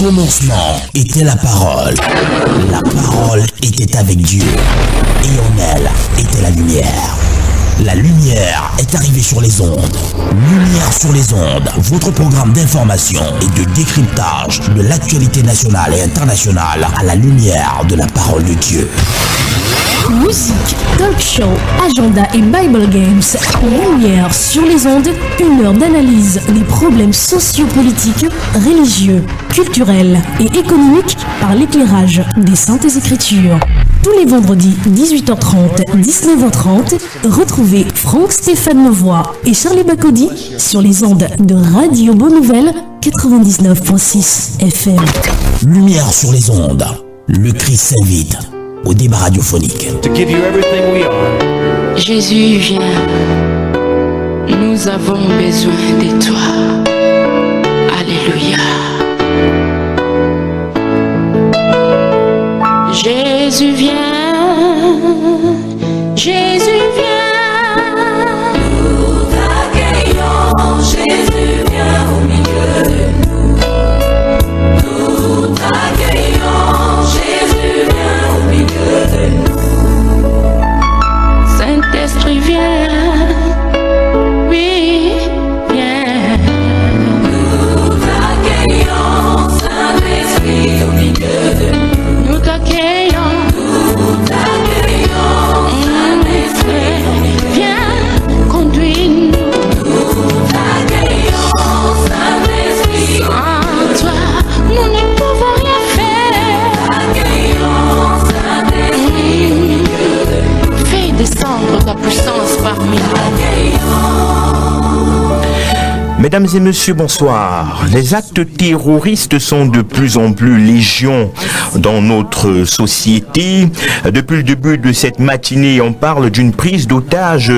commencement était la parole. La parole était avec Dieu. Et en elle était la lumière. La lumière est arrivée sur les ondes. Lumière sur les ondes, votre programme d'information et de décryptage de l'actualité nationale et internationale à la lumière de la parole de Dieu. Musique, talk show, agenda et Bible Games. Lumière sur les ondes, une heure d'analyse des problèmes sociopolitiques, religieux, culturels et économiques par l'éclairage des Saintes Écritures. Tous les vendredis 18h30, 19h30, retrouvez Franck Stéphane Levoix et Charlie Bacody sur les ondes de Radio Bonne Nouvelle 99.6 FM. Lumière sur les ondes, le Christ s'invite au débat radiophonique. Jésus vient, nous avons besoin de toi. Alléluia. Jésus vient, Jésus vient. Nous t'accueillons, Jésus vient au milieu de nous. Nous t'accueillons, Jésus vient au milieu de nous. Saint-Esprit vient, oui, viens. Nous t'accueillons, Saint-Esprit au milieu de nous. Nous t'accueillons, Saint-Esprit, viens, conduis-nous. Nous t'accueillons, Saint-Esprit. Sans toi, nous ne pouvons rien faire. Nous t'accueillons, Saint-Esprit. Fais descendre ta puissance parmi nous. Mesdames et messieurs, bonsoir. Les actes terroristes sont de plus en plus légion dans notre société. Depuis le début de cette matinée, on parle d'une prise d'otage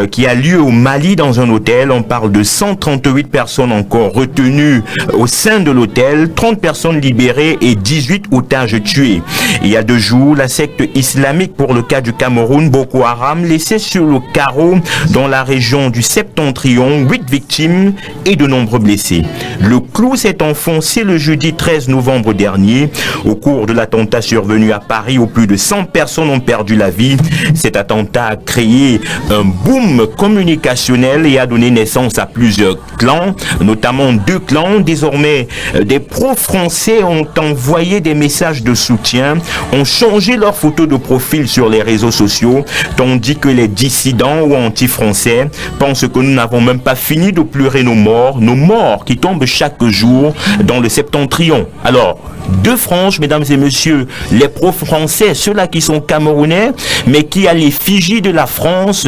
qui a lieu au Mali dans un hôtel. On parle de 138 personnes encore retenues au sein de l'hôtel, 30 personnes libérées et 18 otages tués. Il y a 2 jours, la secte islamique, pour le cas du Cameroun, Boko Haram, laissait sur le carreau dans la région du Septentrion 8 victimes et de nombreux blessés. Le clou s'est enfoncé le jeudi 13 novembre dernier au cours de l'attentat survenu à Paris où plus de 100 personnes ont perdu la vie. Cet attentat a créé un boom communicationnel et a donné naissance à plusieurs clans, notamment 2 clans. Désormais, des pro-français ont envoyé des messages de soutien, ont changé leurs photos de profil sur les réseaux sociaux, tandis que les dissidents ou anti-français pensent que nous n'avons même pas fini de pleurer nos morts qui tombent chaque jour dans le Septentrion. Alors, 2 franges, mesdames et messieurs, les pro-français, ceux-là qui sont camerounais, mais qui à l'effigie de la France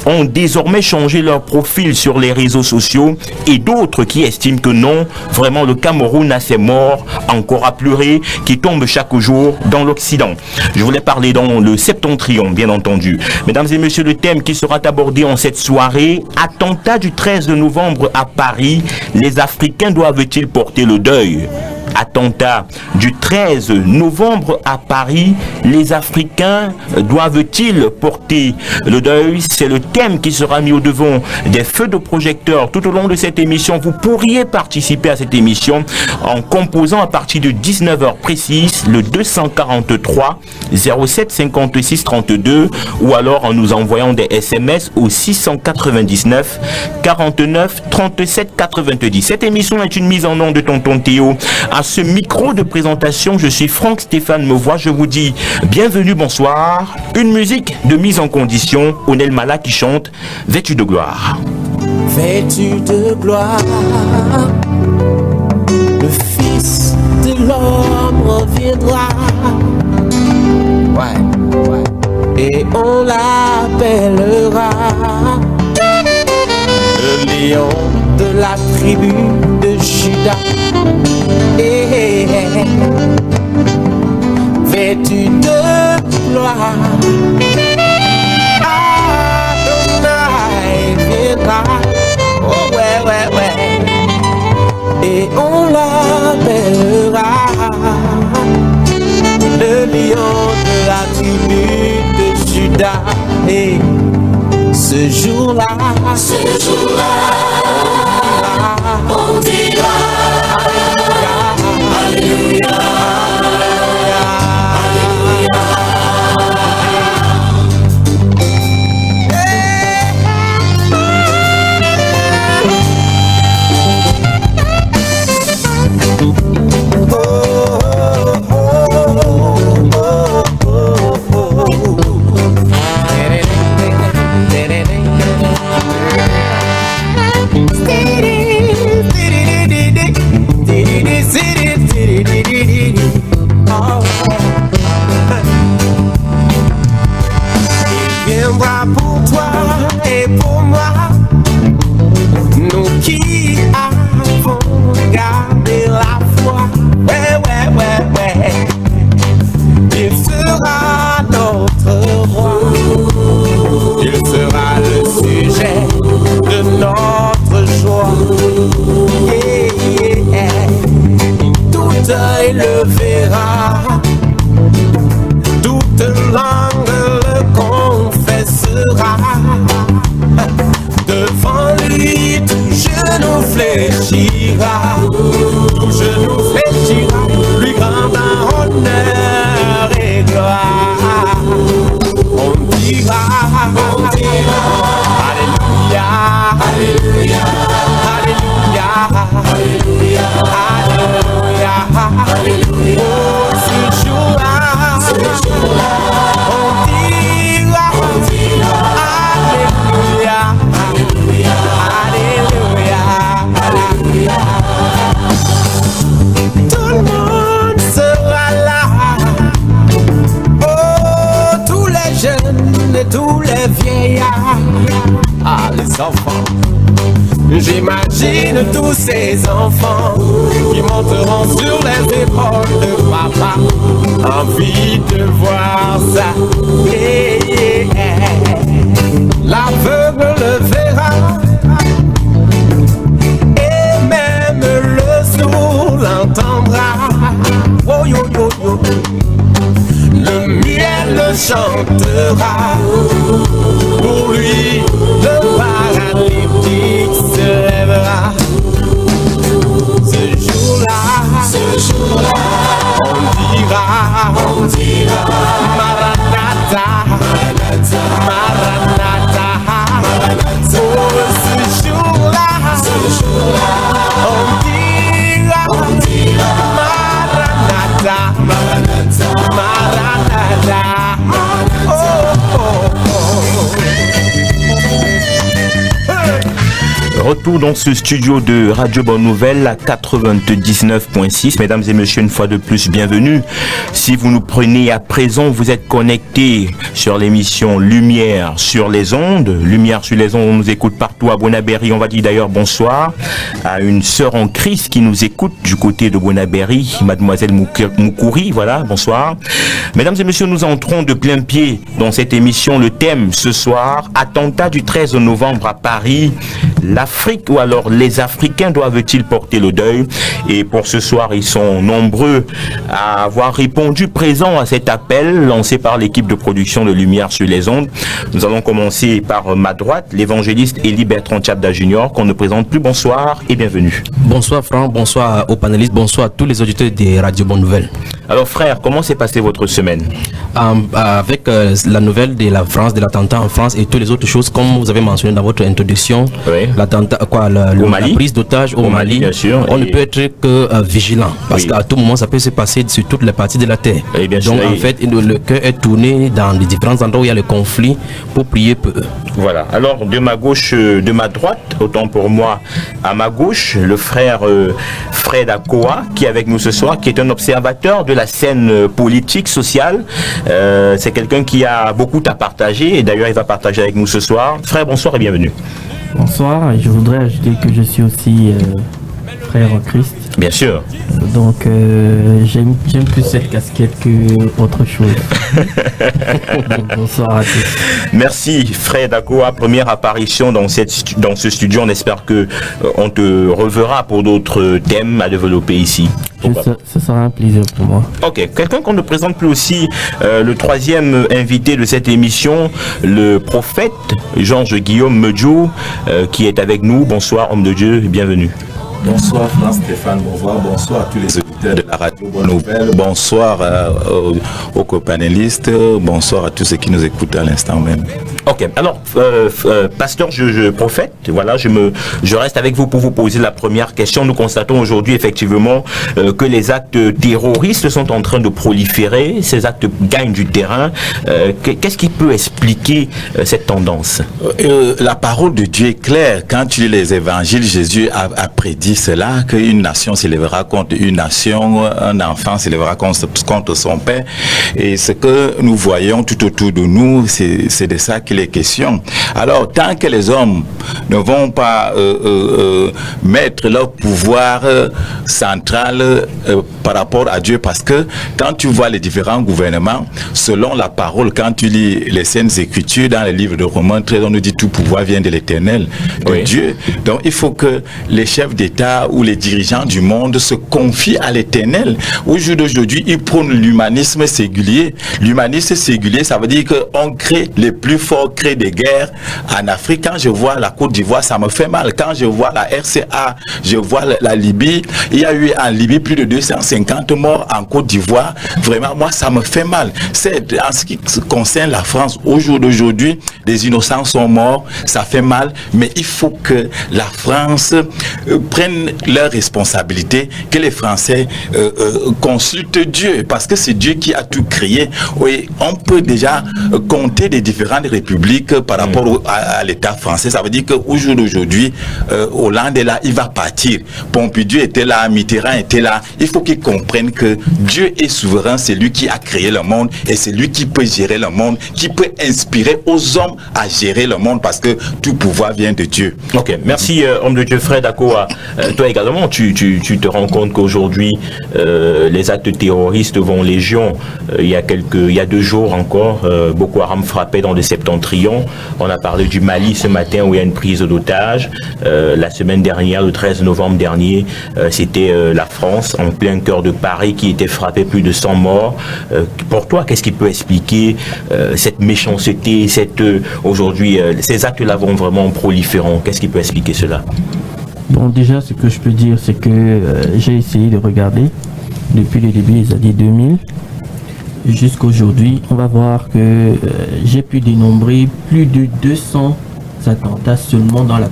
ont désormais changé leur profil sur les réseaux sociaux, et d'autres qui estiment que non, vraiment le Cameroun a ses morts encore à pleurer qui tombent chaque jour dans l'Occident. Je voulais parler dans le Septentrion, bien entendu. Mesdames et messieurs, le thème qui sera abordé en cette soirée, attentat du 13 novembre à Paris, les Africains doivent-ils porter le deuil? Attentat du 13 novembre à Paris, les Africains doivent-ils porter le deuil? C'est le thème qui sera mis au devant des feux de projecteurs tout au long de cette émission. Vous pourriez participer à cette émission en composant à partir de 19h précise le 243 07 56 32 ou alors en nous envoyant des SMS au 699 49 37 90. Cette émission est une mise en onde de Tonton Théo. À ce micro de présentation, je suis Franck Stéphane Levoix. Je vous dis bienvenue, bonsoir. Une musique de mise en condition. Onel Mala qui chante Vêtu de gloire. Vêtu de gloire, le Fils de l'homme reviendra. Ouais. Et on l'appellera le lion de la tribu de Juda. Vêtu de gloire, Adonai viendra. Oh ouais. Et on l'appellera le lion de la tribu de Juda. Et ce jour-là, on dira Alléluia, œil le verra, toute langue le confessera. Devant lui, tout genou fléchira, tout genou fléchira, lui grand en honneur et gloire. On dira, Alléluia, Alléluia, Alléluia, Alléluia, Alléluia. Oh, ce jour-là, on dira, Alléluia, Alléluia, Alléluia. Tout le monde sera là. Oh, tous les jeunes et tous les vieillards. Ah, les enfants. J'imagine tous ces enfants qui monteront sur les épaules de papa. Envie de voir ça. Yeah, yeah. L'aveugle le verra et même le sourd l'entendra. Oh yo yo yo. Le muet le chantera. Pour lui, le paralytique se lèvera. Ce jour-là, on dira, Maranatha, Maranatha. Oh, ce jour-là, on dira, Maranatha, Maranatha. Oh, oh, oh. Retour dans ce studio de Radio Bonne Nouvelle à 99.6. Mesdames et messieurs, une fois de plus, bienvenue. Si vous nous prenez à présent, vous êtes connectés sur l'émission Lumière sur les ondes. Lumière sur les ondes, on nous écoute partout à Bonaberry. On va dire d'ailleurs bonsoir à une sœur en Christ qui nous écoute du côté de Bonaberry, mademoiselle Moukouri. Voilà, bonsoir. Mesdames et messieurs, nous entrons de plein pied dans cette émission. Le thème ce soir, attentat du 13 novembre à Paris. L'Afrique ou alors les Africains doivent-ils porter le deuil? Et pour ce soir, ils sont nombreux à avoir répondu présent à cet appel lancé par l'équipe de production de Lumière sur les ondes. Nous allons commencer par ma droite, l'évangéliste Élie Bertrand Tchabda Junior, qu'on ne présente plus. Bonsoir et bienvenue. Bonsoir Franck, bonsoir aux panélistes, bonsoir à tous les auditeurs des Radio Bonne Nouvelle. Alors frère, comment s'est passée votre semaine? Avec la nouvelle de la France, de l'attentat en France et toutes les autres choses, comme vous avez mentionné dans votre introduction, oui. L'attentat, la prise d'otage au Mali, bien sûr, on ne peut être que vigilant, parce qu'à tout moment ça peut se passer sur toutes les parties de la terre. Et bien donc sûr, en fait, le cœur est tourné dans les différents endroits où il y a le conflit pour prier peu. Voilà, alors de ma gauche, de ma droite, autant pour moi, à ma gauche, le frère Fred Akoa, qui est avec nous ce soir, qui est un observateur de la scène politique, sociale. C'est quelqu'un qui a beaucoup à partager, et d'ailleurs il va partager avec nous ce soir. Frère, bonsoir et bienvenue. Bonsoir, je voudrais ajouter que je suis aussi frère en Christ. Bien sûr. Donc j'aime plus cette casquette que autre chose. Donc, bonsoir à tous. Merci Fred Akoa, première apparition dans ce studio. On espère que on te reverra pour d'autres thèmes à développer ici. Ce sera un plaisir pour moi. Ok, quelqu'un qu'on ne présente plus aussi, le troisième invité de cette émission, le prophète Georges Guillaume Medjo, qui est avec nous. Bonsoir homme de Dieu, bienvenue. Bonsoir Stéphane, bonsoir à tous les auditeurs de la Radio Bonne Nouvelle, bonsoir aux copanélistes, bonsoir à tous ceux qui nous écoutent à l'instant même. Ok, alors pasteur prophète, voilà, je reste avec vous pour vous poser la première question. Nous constatons aujourd'hui effectivement que les actes terroristes sont en train de proliférer, ces actes gagnent du terrain. Qu'est-ce qui peut expliquer cette tendance? La parole de Dieu est claire. Quand tu lis les évangiles, Jésus a prédit cela, qu'une nation s'élèvera contre une nation, un enfant s'élèvera contre son père. Et ce que nous voyons tout autour de nous, c'est de ça qu'il est question. Alors, tant que les hommes ne vont pas mettre leur pouvoir central par rapport à Dieu, parce que quand tu vois les différents gouvernements, selon la parole, quand tu lis les Saintes Écritures dans les livres de Romains 13, on nous dit tout pouvoir vient de l'Éternel, de Dieu. Donc il faut que les chefs d'État ou les dirigeants du monde se confient à l'Éternel. Au jour d'aujourd'hui, ils prônent l'humanisme singulier. L'humanisme singulier, ça veut dire qu'on crée les plus forts, crée des guerres en Afrique. Quand je vois la Côte d'Ivoire, ça me fait mal. Quand je vois la RCA, je vois la Libye, il y a eu en Libye plus de 250 morts, en Côte d'Ivoire. Vraiment, moi, ça me fait mal. C'est en ce qui concerne la France, au jour d'aujourd'hui, des innocents sont morts, ça fait mal, mais il faut que la France prenne leurs responsabilités, que les Français consultent Dieu, parce que c'est Dieu qui a tout créé. Oui, on peut déjà compter des différentes républiques par rapport à l'État français. Ça veut dire qu'au jour d'aujourd'hui, Hollande est là, il va partir. Pompidou était là, Mitterrand était là. Il faut qu'ils comprennent que Dieu est souverain, c'est lui qui a créé le monde et c'est lui qui peut gérer le monde, qui peut inspirer aux hommes à gérer le monde, parce que tout pouvoir vient de Dieu. Ok, merci homme de Dieu Fred Akoa. Toi également, tu te rends compte qu'aujourd'hui les actes terroristes vont légion. Il y a 2 jours encore, Boko Haram frappait dans le septentrion. On a parlé du Mali ce matin où il y a une prise d'otages. La semaine dernière, le 13 novembre dernier, c'était la France en plein cœur de Paris qui était frappée, plus de 100 morts. Pour toi, qu'est-ce qui peut expliquer cette méchanceté, aujourd'hui, ces actes-là vont vraiment proliférant? Qu'est-ce qui peut expliquer cela? Bon, déjà, ce que je peux dire, c'est que j'ai essayé de regarder depuis le début des années 2000 jusqu'à aujourd'hui. On va voir que j'ai pu dénombrer plus de 200 attentats seulement dans la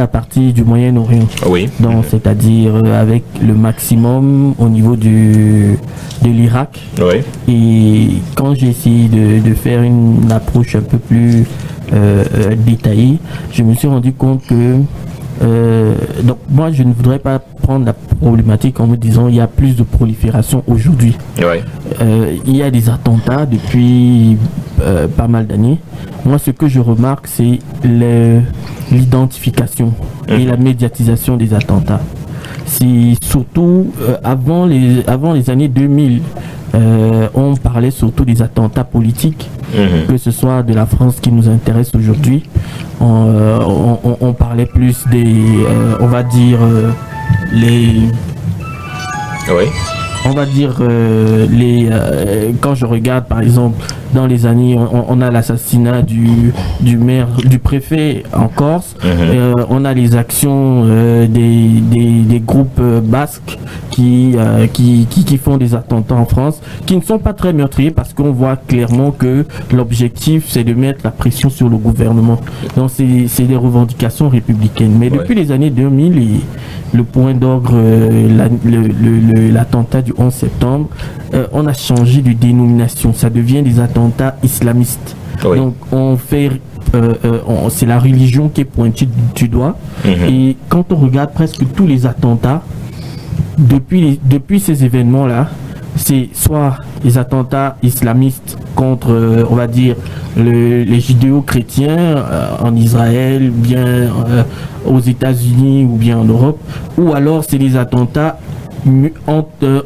partie du Moyen-Orient. Oui. Donc, c'est-à-dire avec le maximum au niveau de l'Irak. Oui. Et quand j'ai essayé de faire une approche un peu plus détaillée, je me suis rendu compte que donc moi je ne voudrais pas prendre la problématique en me disant il y a plus de prolifération aujourd'hui. Oui. Il y a des attentats depuis pas mal d'années. Moi ce que je remarque c'est l'identification et la médiatisation des attentats. C'est surtout avant les années 2000, on parlait surtout des attentats politiques, que ce soit de la France qui nous intéresse aujourd'hui. On parlait plus des, on va dire, Oui. On va dire quand je regarde par exemple dans les années, on a l'assassinat du maire, du préfet en Corse. On a les actions des groupes basques qui font des attentats en France, qui ne sont pas très meurtriers parce qu'on voit clairement que l'objectif c'est de mettre la pression sur le gouvernement. Donc c'est des revendications républicaines. Mais depuis les années 2000, le point d'ordre, l'attentat du 11 septembre, on a changé de dénomination. Ça devient des attentats islamistes. Oui. Donc on fait, c'est la religion qui est pointée du doigt. Et quand on regarde presque tous les attentats, depuis ces événements-là, c'est soit les attentats islamistes contre, on va dire, les judéo-chrétiens en Israël, bien aux États-Unis ou bien en Europe, ou alors c'est les attentats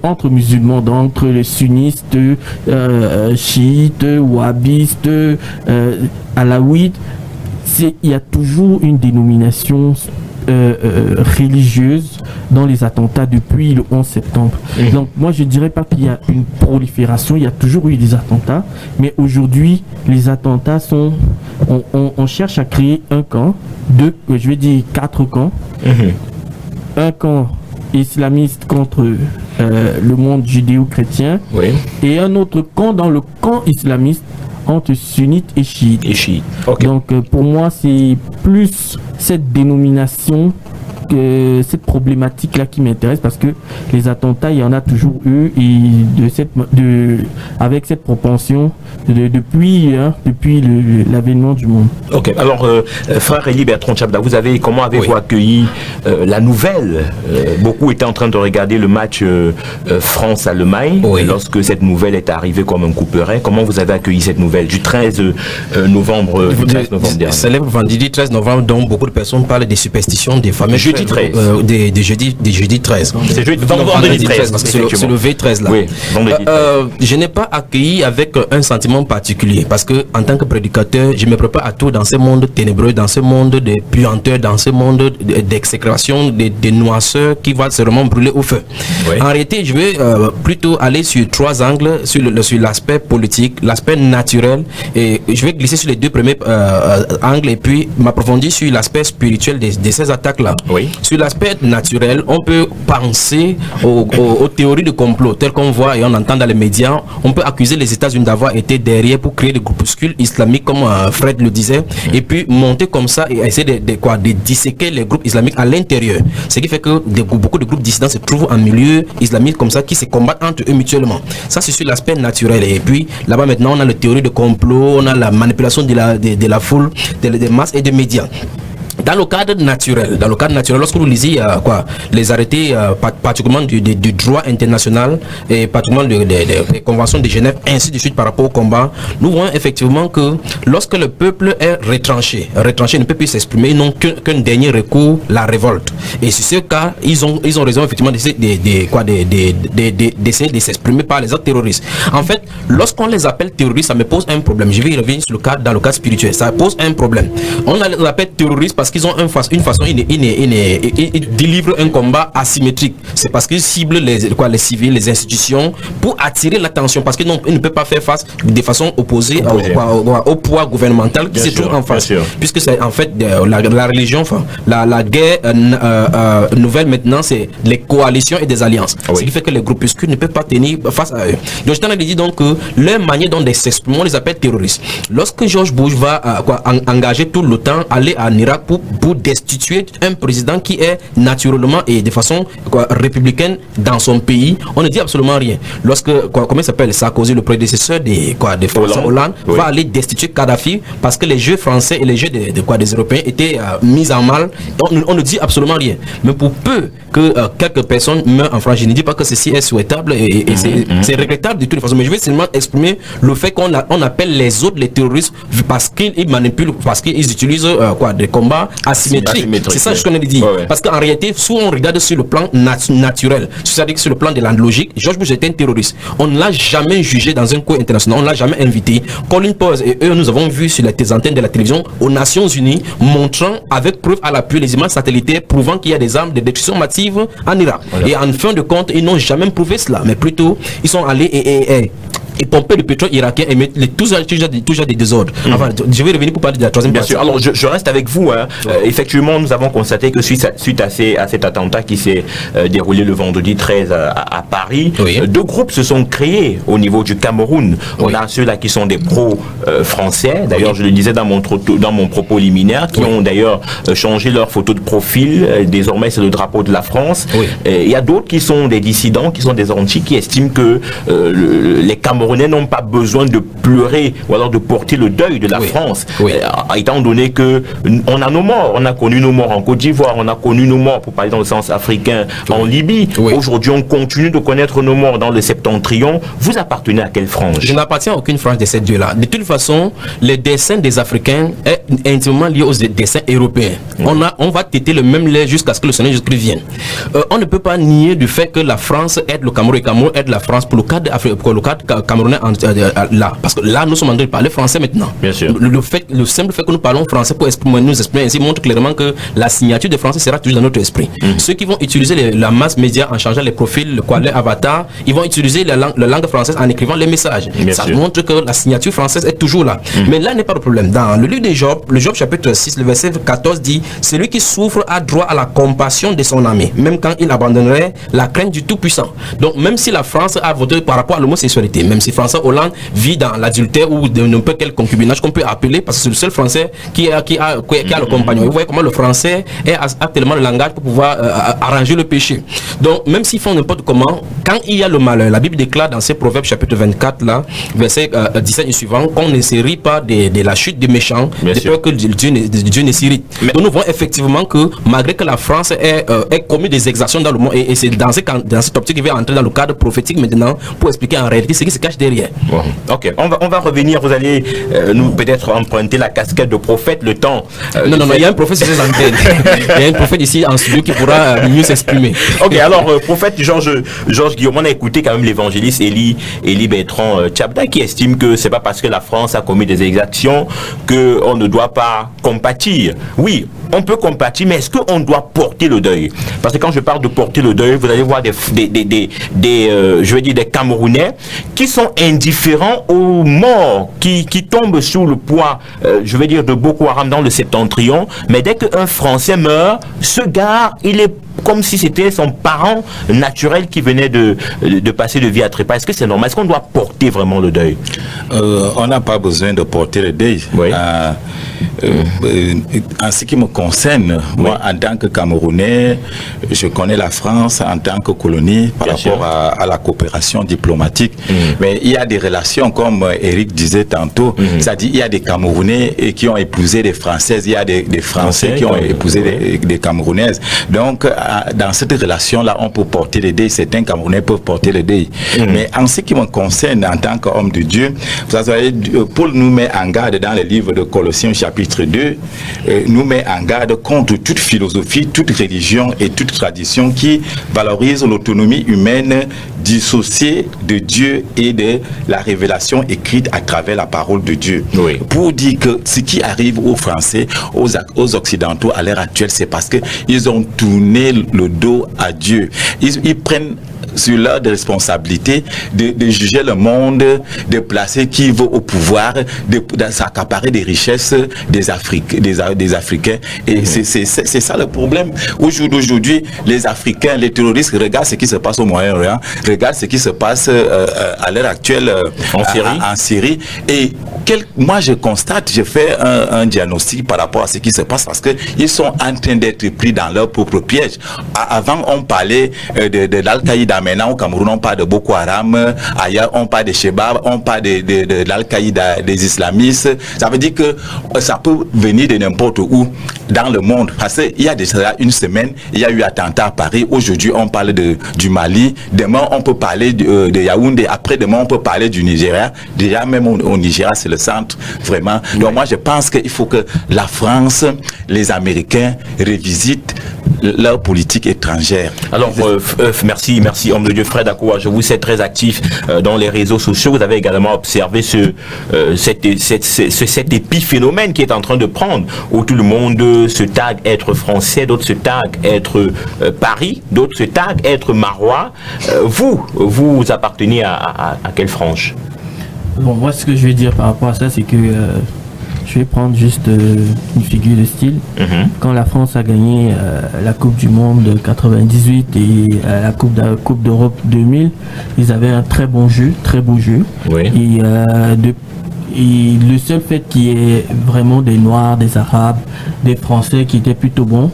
entre musulmans, donc entre les sunnistes, chiites, wahhabistes, alaouites. Il y a toujours une dénomination religieuse dans les attentats depuis le 11 septembre. Donc moi je dirais pas qu'il y a une prolifération, il y a toujours eu des attentats, mais aujourd'hui les attentats sont, on cherche à créer un camp, je vais dire 4 camps, un camp islamiste contre le monde judéo-chrétien, et un autre camp dans le camp islamiste entre sunnites et chiites. Okay. Donc pour moi c'est plus cette dénomination, que cette problématique là qui m'intéresse, parce que les attentats il y en a toujours eu, et avec cette propension depuis l'avènement du monde. Ok, alors frère Elie Bertrand Tchabda, comment avez-vous accueilli la nouvelle? Beaucoup étaient en train de regarder le match France-Allemagne lorsque cette nouvelle est arrivée comme un couperet. Comment vous avez accueilli cette nouvelle du 13 novembre dernier? Célèbre vendredi 13 novembre, dont beaucoup de personnes parlent des superstitions, des fameux vendredi 13. Des jeudi 13. C'est vendredi 13, parce que c'est le V13 là. Oui, vendredi 13. Je n'ai pas accueilli avec un sentiment particulier parce que en tant que prédicateur, je me prépare à tout dans ce monde ténébreux, dans ce monde de puanteurs, dans ce monde d'exécration, de noisseurs qui va vraiment brûler au feu. Oui. En réalité, je vais plutôt aller sur 3 angles, sur l'aspect politique, l'aspect naturel, et je vais glisser sur les 2 premiers angles et puis m'approfondir sur l'aspect spirituel de ces attaques-là. Oui. Sur l'aspect naturel, on peut penser aux théories de complot telles qu'on voit et on entend dans les médias. On peut accuser les États-Unis d'avoir été derrière pour créer des groupuscules islamiques comme Fred le disait, et puis monter comme ça et essayer de disséquer les groupes islamiques à l'intérieur. Ce qui fait que beaucoup de groupes dissidents se trouvent en milieu islamique comme ça, qui se combattent entre eux mutuellement. Ça, c'est sur l'aspect naturel. Et puis là-bas maintenant, on a la théorie de complot, on a la manipulation de la foule, des masses et des médias. Dans le cadre naturel, lorsque vous lisez les arrêtés particulièrement du droit international et particulièrement des conventions de Genève, ainsi de suite par rapport au combat, nous voyons effectivement que lorsque le peuple est retranché ne peut plus s'exprimer, ils n'ont qu'un dernier recours, la révolte. Et sur ce cas, ils ont raison effectivement d'essayer de s'exprimer par les autres terroristes. En fait, lorsqu'on les appelle terroristes, ça me pose un problème. Je vais y revenir sur dans le cas spirituel. Ça pose un problème. On les appelle terroristes parce qu'ils ont une façon, ils délivrent un combat asymétrique. C'est parce qu'ils ciblent les civils, les institutions, pour attirer l'attention, parce qu'ils ne peuvent pas faire face de façon opposée au poids gouvernemental qui se trouve en face. Puisque c'est en fait la religion, la guerre nouvelle maintenant, c'est les coalitions et des alliances. Ce qui fait que les groupuscules ne peuvent pas tenir face à eux. Donc je t'en ai dit donc que leur manière dont on les appelle terroristes. Lorsque George Bush va engager tout le temps, aller en Irak pour destituer un président qui est naturellement et de façon républicaine dans son pays, on ne dit absolument rien. Lorsque, comment il s'appelle, Sarkozy, le prédécesseur de François Hollande, va aller destituer Kadhafi parce que les jeux français et les jeux des Européens étaient mis en mal, on ne dit absolument rien. Mais pour peu que quelques personnes meurent en France, je ne dis pas que ceci est souhaitable et c'est regrettable de toute façon, mais je vais seulement exprimer le fait qu'on appelle les autres les terroristes parce qu'ils manipulent, parce qu'ils utilisent des combats asymétriques. C'est ça que je connais dire. Parce qu'en réalité, souvent on regarde sur le plan naturel, c'est-à-dire que sur le plan de la logique, George Bush était un terroriste. On ne l'a jamais jugé dans un cours international, on ne l'a jamais invité. Colin Powell et eux, nous avons vu sur les antennes de la télévision aux Nations Unies montrant avec preuve à l'appui les images satellitaires prouvant qu'il y a des armes de destruction massive en Irak. Et en fin de compte, ils n'ont jamais prouvé cela, mais plutôt ils sont allés et pomper le pétrole irakien et mettre tout genre des désordres. Enfin, je vais revenir pour parler de la troisième partie. Bien sûr. Alors, je reste avec vous. Effectivement, nous avons constaté que suite à cet attentat qui s'est déroulé le vendredi 13 à Paris, 2 groupes se sont créés au niveau du Cameroun. On a ceux-là qui sont des pro-français. D'ailleurs, je le disais dans mon propos liminaire, qui ont d'ailleurs changé leur photo de profil. Désormais, c'est le drapeau de la France. Il y a d'autres qui sont des dissidents, qui sont des anti, qui estiment que les Camerounais n'ont pas besoin de pleurer ou alors de porter le deuil de la France, étant donné que on a nos morts, on a connu nos morts en Côte d'Ivoire, on a connu nos morts, pour parler dans le sens africain, en Libye. Aujourd'hui, on continue de connaître nos morts dans le Septentrion. Vous appartenez à quelle frange? Je n'appartiens à aucune frange de ces deux-là. De toute façon, le dessin des Africains est intimement lié aux dessins européens. On va têter le même lait jusqu'à ce que le Seigneur Jésus-Christ vienne. On ne peut pas nier du fait que la France aide le Cameroun et le Cameroun aide la France pour le cadre camerounais là, parce que là nous sommes en train de parler français maintenant. Bien sûr. Le simple fait que nous parlons français pour nous exprimer ainsi montre clairement que la signature des Français sera toujours dans notre esprit. Ceux qui vont utiliser la masse média en changeant les profils, leur avatar, ils vont utiliser la langue française en écrivant les messages. Ça montre que la signature française est toujours là. Mais là n'est pas le problème. Dans le livre de Job, le Job chapitre 6, le verset 14 dit: celui qui souffre a droit à la compassion de son ami, même quand il abandonnerait la crainte du Tout-Puissant. Donc même si la France a voté par rapport à l'homosexualité, même si François Hollande vit dans l'adultère ou de n'importe quel concubinage qu'on peut appeler, parce que c'est le seul Français qui a le compagnon. Vous voyez comment le Français a tellement le langage pour pouvoir arranger le péché. Donc même s'ils font n'importe comment, quand il y a le malheur, la Bible déclare dans ses Proverbes chapitre 24 là, verset 17 et suivant, qu'on ne se rit pas de la chute des méchants, de peur que Dieu ne s'irrite. Donc nous voyons effectivement que malgré que la France ait commis des exactions dans le monde, et c'est dans cette optique qu'il va entrer dans le cadre prophétique maintenant pour expliquer en réalité ce qui se cache derrière. Bon. Ok, on va revenir. Vous allez nous peut-être emprunter la casquette de prophète le temps. Non, il y a un prophète sur ces antennes. Il y a un prophète ici en studio qui pourra mieux s'exprimer. Ok, alors prophète Georges Guillaume, on a écouté quand même l'évangéliste Élie Bertrand Tchabda qui estime que c'est pas parce que la France a commis des exactions qu'on ne doit pas compatir. Oui, on peut compatir, mais est-ce qu'on doit porter le deuil? Parce que quand je parle de porter le deuil, vous allez voir des Camerounais qui sont indifférents aux morts, qui tombent sous le poids, de Boko Haram dans le septentrion, mais dès qu'un Français meurt, ce gars, il est comme si c'était son parent naturel qui venait de passer de vie à trépas. Est-ce que c'est normal? Est-ce qu'on doit porter vraiment le deuil? On n'a pas besoin de porter le deuil. Oui. En ce qui me concerne, moi, en tant que Camerounais, je connais la France en tant que colonie par rapport à la coopération diplomatique. Mais il y a des relations, comme Eric disait tantôt, c'est-à-dire il y a des Camerounais qui ont épousé des Françaises, il y a des Français qui ont épousé des Camerounaises. Donc, dans cette relation-là, on peut porter le deuil. Certains Camerounais peuvent porter le deuil. Mais en ce qui me concerne, en tant qu'homme de Dieu, vous savez, Paul nous met en garde dans le livre de Colossiens chapitre 2, nous met en garde contre toute philosophie, toute religion et toute tradition qui valorise l'autonomie humaine dissociée de Dieu et de la révélation écrite à travers la parole de Dieu. Oui. Pour dire que ce qui arrive aux Français, aux Occidentaux à l'heure actuelle, c'est parce qu'ils ont tourné le dos à Dieu. Ils prennent sur leur responsabilité de juger le monde, de placer qui veut au pouvoir, de s'accaparer des richesses des Africains. Et c'est ça le problème. Aujourd'hui, les Africains, les terroristes regardent ce qui se passe au Moyen-Orient, regardent ce qui se passe à l'heure actuelle en Syrie. Et moi, je constate, je fais un diagnostic par rapport à ce qui se passe parce qu'ils sont en train d'être pris dans leur propre piège. Avant, on parlait de l'Al-Qaïda. Maintenant, au Cameroun, on parle de Boko Haram. Ailleurs, on parle de Shebab, on parle de l'Al-Qaïda, des islamistes. Ça veut dire que ça peut venir de n'importe où dans le monde. Parce qu'il y a déjà une semaine, il y a eu attentat à Paris. Aujourd'hui, on parle du Mali. Demain, on peut parler de Yaoundé. Après-demain, on peut parler du Nigeria. Déjà, même au Nigeria, c'est le centre, vraiment. Donc, moi, je pense qu'il faut que la France, les Américains révisitent leur politique étrangère. Alors, merci, homme de Dieu, Fred Akoua. Je vous sais très actif dans les réseaux sociaux. Vous avez également observé cet épiphénomène qui est en train de prendre, où tout le monde se tag être français, d'autres se tag être Paris, d'autres se tag être marois. Vous appartenez à quelle frange? Bon, moi, ce que je vais dire par rapport à ça, c'est que je vais prendre juste une figure de style. Quand la France a gagné la Coupe du Monde de 98 et la Coupe d'Europe 2000, ils avaient un très bon jeu, très beau jeu. Oui. Et le seul fait qu'il y ait vraiment des Noirs, des Arabes, des Français qui étaient plutôt bons,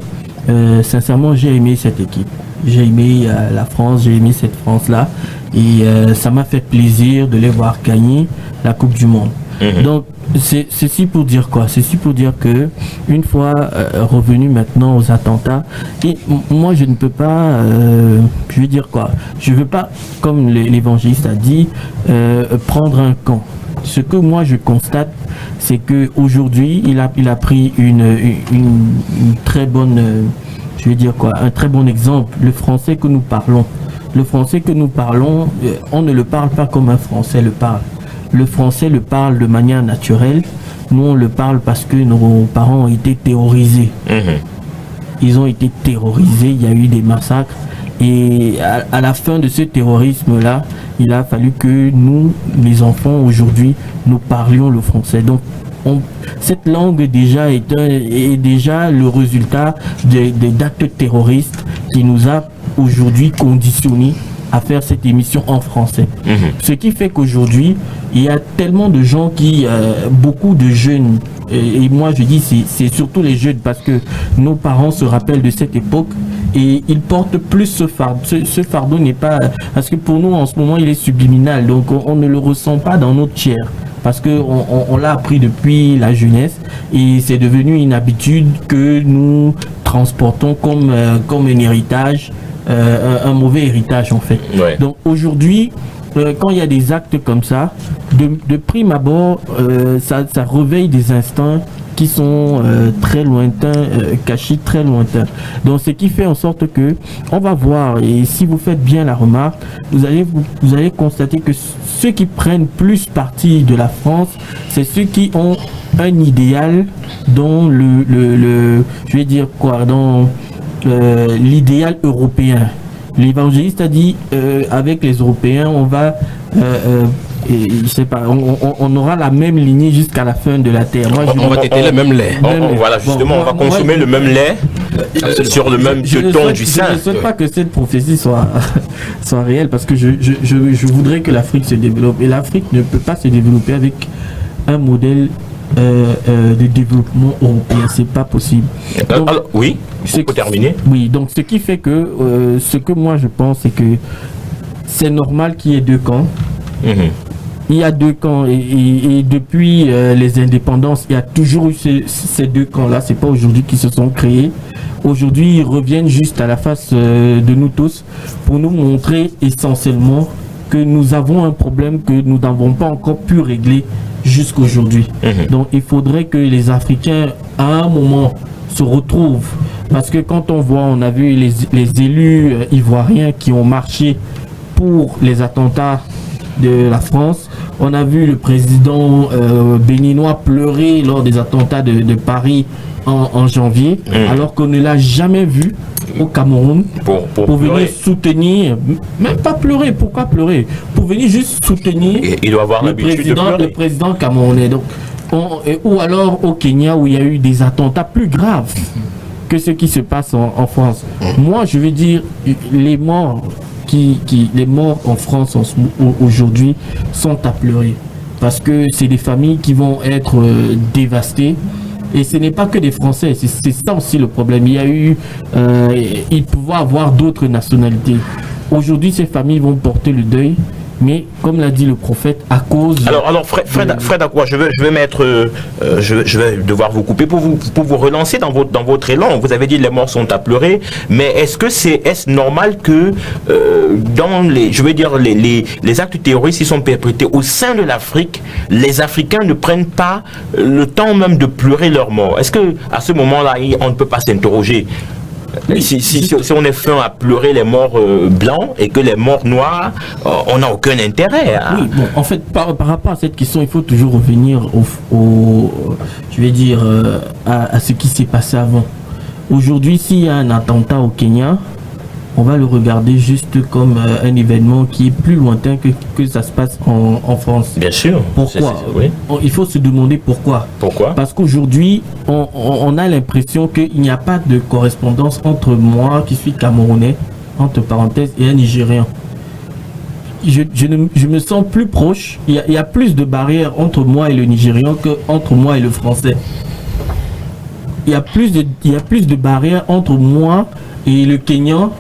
sincèrement, j'ai aimé cette équipe. J'ai aimé la France, j'ai aimé cette France-là. Et ça m'a fait plaisir de les voir gagner la Coupe du Monde. Donc, ceci pour dire quoi? Ceci pour dire que une fois revenu maintenant aux attentats, et moi je ne peux pas, je vais dire quoi? Je ne veux pas, comme l'évangéliste a dit, prendre un camp. Ce que moi je constate, c'est que aujourd'hui il a pris une très bonne, je vais dire quoi? Un très bon exemple. Le français que nous parlons. Le français que nous parlons, on ne le parle pas comme un Français le parle. Le français le parle de manière naturelle. Nous, on le parle parce que nos parents ont été terrorisés. Ils ont été terrorisés, il y a eu des massacres. Et à la fin de ce terrorisme-là, il a fallu que nous, les enfants, aujourd'hui, nous parlions le français. Donc, cette langue déjà est déjà le résultat d'actes terroristes qui nous a aujourd'hui conditionnés à faire cette émission en français. Ce qui fait qu'aujourd'hui, il y a tellement de gens beaucoup de jeunes, et moi je dis c'est surtout les jeunes parce que nos parents se rappellent de cette époque et ils portent plus ce fardeau. Ce fardeau n'est pas... Parce que pour nous en ce moment il est subliminal, donc on ne le ressent pas dans notre chair. Parce qu'on l'a appris depuis la jeunesse et c'est devenu une habitude que nous transportons comme un héritage, un mauvais héritage en fait. Ouais. Donc aujourd'hui, quand il y a des actes comme ça, de prime abord, ça réveille des instincts qui sont très lointains, cachés très lointains. Donc ce qui fait en sorte que on va voir, et si vous faites bien la remarque, vous allez constater que ceux qui prennent plus parti de la France, c'est ceux qui ont un idéal dans je vais dire quoi, dans l'idéal européen. L'évangéliste a dit avec les Européens, on va et je sais pas, on aura la même lignée jusqu'à la fin de la terre. Moi, on va téter le même lait. Voilà, justement, on va consommer le même lait sur le même jeton du sein. Je ne souhaite pas que cette prophétie soit réelle, parce que je voudrais que l'Afrique se développe. Et l'Afrique ne peut pas se développer avec un modèle de développement européen. C'est pas possible. Donc, alors, oui, il faut terminer. Oui, donc ce qui fait que ce que moi je pense, c'est que c'est normal qu'il y ait deux camps. Il y a deux camps et depuis les indépendances, il y a toujours eu ces deux camps-là. C'est pas aujourd'hui qu'ils se sont créés. Aujourd'hui, ils reviennent juste à la face de nous tous pour nous montrer essentiellement que nous avons un problème que nous n'avons pas encore pu régler jusqu'aujourd'hui. Donc, il faudrait que les Africains, à un moment, se retrouvent. Parce que quand on voit, on a vu les élus ivoiriens qui ont marché pour les attentats de la France. On a vu le président béninois pleurer lors des attentats de Paris en janvier, alors qu'on ne l'a jamais vu au Cameroun pour venir soutenir, même pas pleurer, pourquoi pleurer? Pour venir juste soutenir il doit avoir le président camerounais. Donc, ou alors au Kenya où il y a eu des attentats plus graves que ce qui se passe en France. Moi, je veux dire, les morts les morts en France aujourd'hui sont à pleurer, parce que c'est des familles qui vont être dévastées, et ce n'est pas que des Français, c'est ça aussi le problème. Il y a eu il pouvait avoir d'autres nationalités. Aujourd'hui, ces familles vont porter le deuil, mais comme l'a dit le prophète, à cause... Alors Fred Akwa, je vais devoir vous couper pour vous relancer dans votre élan. Vous avez dit les morts sont à pleurer, mais est-ce normal que dans les actes terroristes qui sont perpétrés au sein de l'Afrique, les Africains ne prennent pas le temps même de pleurer leurs morts? Est-ce que à ce moment-là, on ne peut pas s'interroger? Si on est fin à pleurer les morts blancs et que les morts noirs, on n'a aucun intérêt. Hein. Oui, bon, en fait, par rapport à cette question, il faut toujours revenir à ce qui s'est passé avant. Aujourd'hui, s'il y a un attentat au Kenya, on va le regarder juste comme un événement qui est plus lointain que ça se passe en France. Bien sûr. Pourquoi? Oui. Il faut se demander pourquoi. Pourquoi? Parce qu'aujourd'hui, on a l'impression qu'il n'y a pas de correspondance entre moi, qui suis camerounais, entre parenthèses, et un Nigérian. Je me sens plus proche. Il y a plus de barrières entre moi et le Nigérian qu'entre moi et le Français. Il y a plus de barrières entre moi et le Kenyan,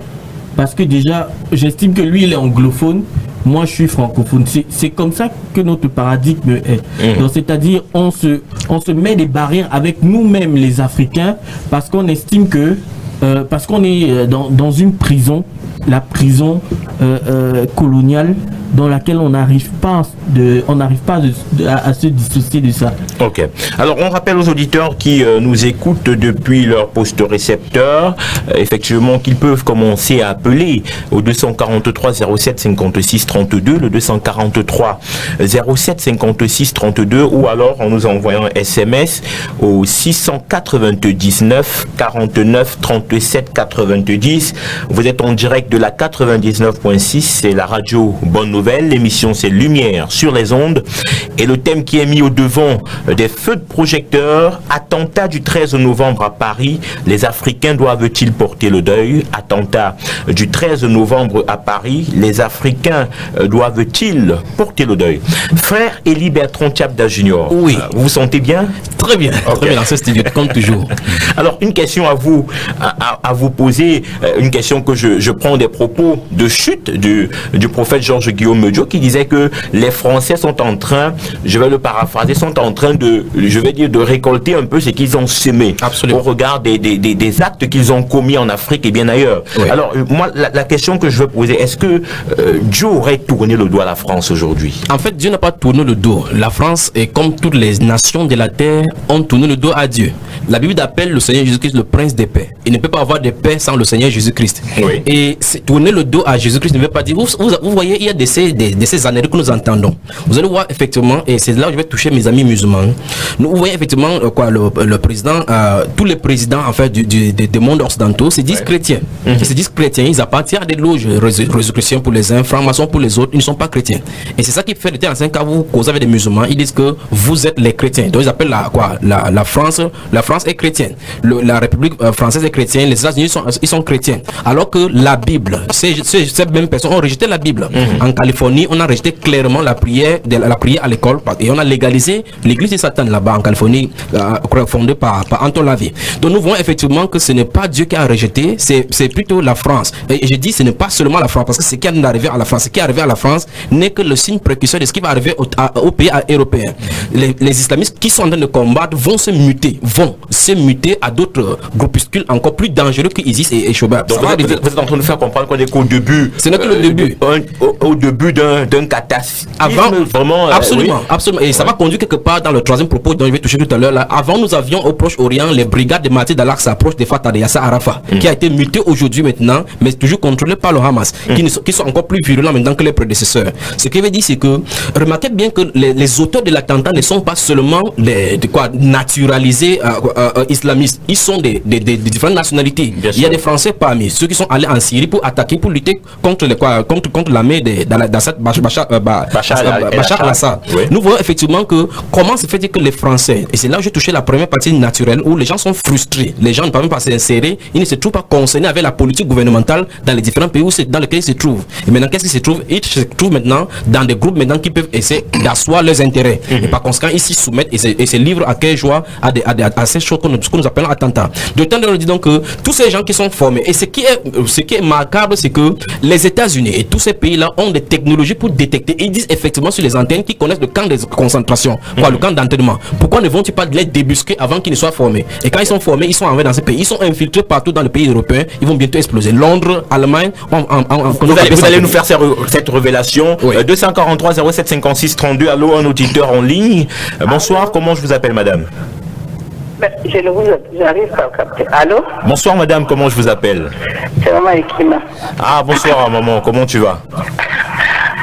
parce que déjà, j'estime que lui, il est anglophone, moi, je suis francophone. C'est comme ça que notre paradigme est. Donc, c'est-à-dire, on se met des barrières avec nous-mêmes, les Africains, parce qu'on estime que, parce qu'on est dans une prison, la prison coloniale, dans laquelle on n'arrive pas à se dissocier de ça. Ok. Alors on rappelle aux auditeurs qui nous écoutent depuis leur poste récepteur, effectivement, qu'ils peuvent commencer à appeler au 243 07 56 32, le 243 07 56 32, ou alors en nous envoyant un SMS au 699 49 37 90. Vous êtes en direct de la 99.6, c'est la radio Bonne Nouvelle. L'émission c'est Lumière sur les ondes, et le thème qui est mis au devant des feux de projecteurs: attentat du 13 novembre à Paris, les Africains doivent-ils porter le deuil? Attentat du 13 novembre à Paris, les Africains doivent-ils porter le deuil? Frère Élie Bertrand Tchabda Junior, oui. Vous vous sentez bien? Très bien, okay. Très bien dans ce studio, comme toujours. Alors une question à vous poser, une question que je prends des propos de chute du prophète Georges Guillaume Medio qui disait que les Français sont en train, je vais le paraphraser, sont en train de, je vais dire, de récolter un peu ce qu'ils ont semé. Absolument. Au regard des actes qu'ils ont commis en Afrique et bien ailleurs. Oui. Alors, moi, la question que je veux poser, est-ce que Dieu aurait tourné le dos à la France aujourd'hui? En fait, Dieu n'a pas tourné le dos. La France, et comme toutes les nations de la terre, ont tourné le dos à Dieu. La Bible appelle le Seigneur Jésus-Christ le prince des paix. Il ne peut pas avoir de paix sans le Seigneur Jésus-Christ. Oui. Et tourner le dos à Jésus-Christ ne veut pas dire... Vous voyez, il y a de ces années que nous entendons. Vous allez voir effectivement, et c'est là où je vais toucher mes amis musulmans. Vous voyez effectivement le président, tous les présidents en fait des mondes occidentaux se disent chrétiens. Ils se disent chrétiens, ils appartiennent à des loges chrétiens pour les uns, francs-maçons pour les autres, ils ne sont pas chrétiens. Et c'est ça qui fait de temps quand vous causez avec des musulmans, ils disent que vous êtes les chrétiens. Donc ils appellent la France est chrétienne. La République française est chrétienne, les États-Unis ils sont chrétiens. Alors que la Bible, ces mêmes personnes ont rejeté la Bible. En Californie, on a rejeté clairement la prière à l'école et on a légalisé l'église de Satan là-bas en Californie, fondée par Anton LaVey. Donc nous voyons effectivement que ce n'est pas Dieu qui a rejeté, c'est plutôt la France. Et je dis ce n'est pas seulement la France, parce que ce qui est arrivé à la France, ce qui est arrivé à la France n'est que le signe précurseur de ce qui va arriver aux pays européens. Les islamistes qui sont en train de combattre vont se muter à d'autres groupuscules encore plus dangereux que ISIS et Shobab. Donc vous êtes en train de faire comprendre qu'on est qu'au début. Ce n'est que le début. Au début d'un catastrophe. Avant, vraiment, absolument, absolument. Et ça va conduire quelque part dans le troisième propos dont je vais toucher tout à l'heure. Avant, nous avions au Proche-Orient les brigades de Martyrs d'Al-Aqsa, proches de Fatah de Yasser Arafat, qui a été muté aujourd'hui maintenant, mais toujours contrôlé par le Hamas, qui sont encore plus virulents maintenant que les prédécesseurs. Ce qui veut dire, c'est que, remarquez bien que les auteurs de l'attentat ne sont pas seulement naturalisés islamistes. Ils sont des différentes nationalités. Il y a des Français parmi ceux qui sont allés en Syrie pour attaquer, pour lutter contre l'armée d'Assad, Bachar al-Assad. Oui. Nous voyons effectivement que comment se fait-il que les Français, et c'est là où j'ai touché la première partie naturelle, où les gens sont frustrés, les gens ne peuvent pas s'insérer, ils ne se trouvent pas concernés avec la politique gouvernementale dans les différents pays dans lesquels ils se trouvent. Et maintenant, qu'est-ce qu'ils se trouvent? Ils se trouvent maintenant dans des groupes maintenant qui peuvent essayer d'asseoir leurs intérêts. Et par conséquent, ils s'y soumettent et se livrent à quelle joie à ces choses que nous appelons attentats. De temps, nous disons que tous ces gens qui sont formés, et ce qui est marquable, c'est que les États-Unis et tous ces pays-là ont des technologies pour détecter. Ils disent effectivement sur les antennes qu'ils connaissent le camp de concentration, le camp d'entraînement. Pourquoi ne vont-ils pas les débusquer avant qu'ils ne soient formés? Et quand ils sont formés, ils sont envoyés dans ces pays. Ils sont infiltrés partout dans les pays européens. Ils vont bientôt exploser. Londres, Allemagne. Vous allez nous faire cette révélation. Oui. 243 07 56 32. Allô, un auditeur en ligne. Bonsoir, comment je vous appelle, madame? J'arrive pas à capter. Allô? Bonsoir, madame, comment je vous appelle? C'est Maman Ekima. Ah, bonsoir, maman, comment tu vas?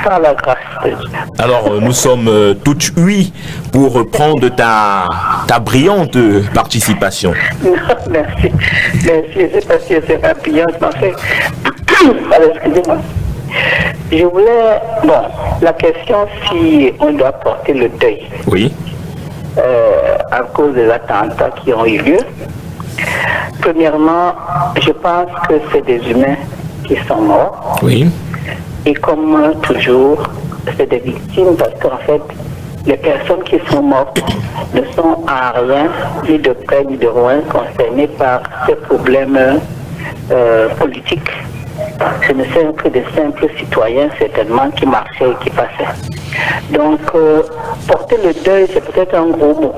Par la grâce de Dieu. Alors, nous sommes toutes huit pour prendre ta brillante participation. Non, merci. Merci, je ne sais pas si c'est rapide, mais en fait, alors, excusez-moi. Je voulais, la question si on doit porter le deuil. Oui. À cause des attentats qui ont eu lieu. Premièrement, je pense que c'est des humains qui sont morts. Oui. Et comme toujours, c'est des victimes parce qu'en fait, les personnes qui sont mortes ne sont en rien, ni de près ni de loin, concernées par ces problèmes politiques. Ce ne sont que des simples citoyens, certainement, qui marchaient et qui passaient. Donc, porter le deuil, c'est peut-être un gros mot.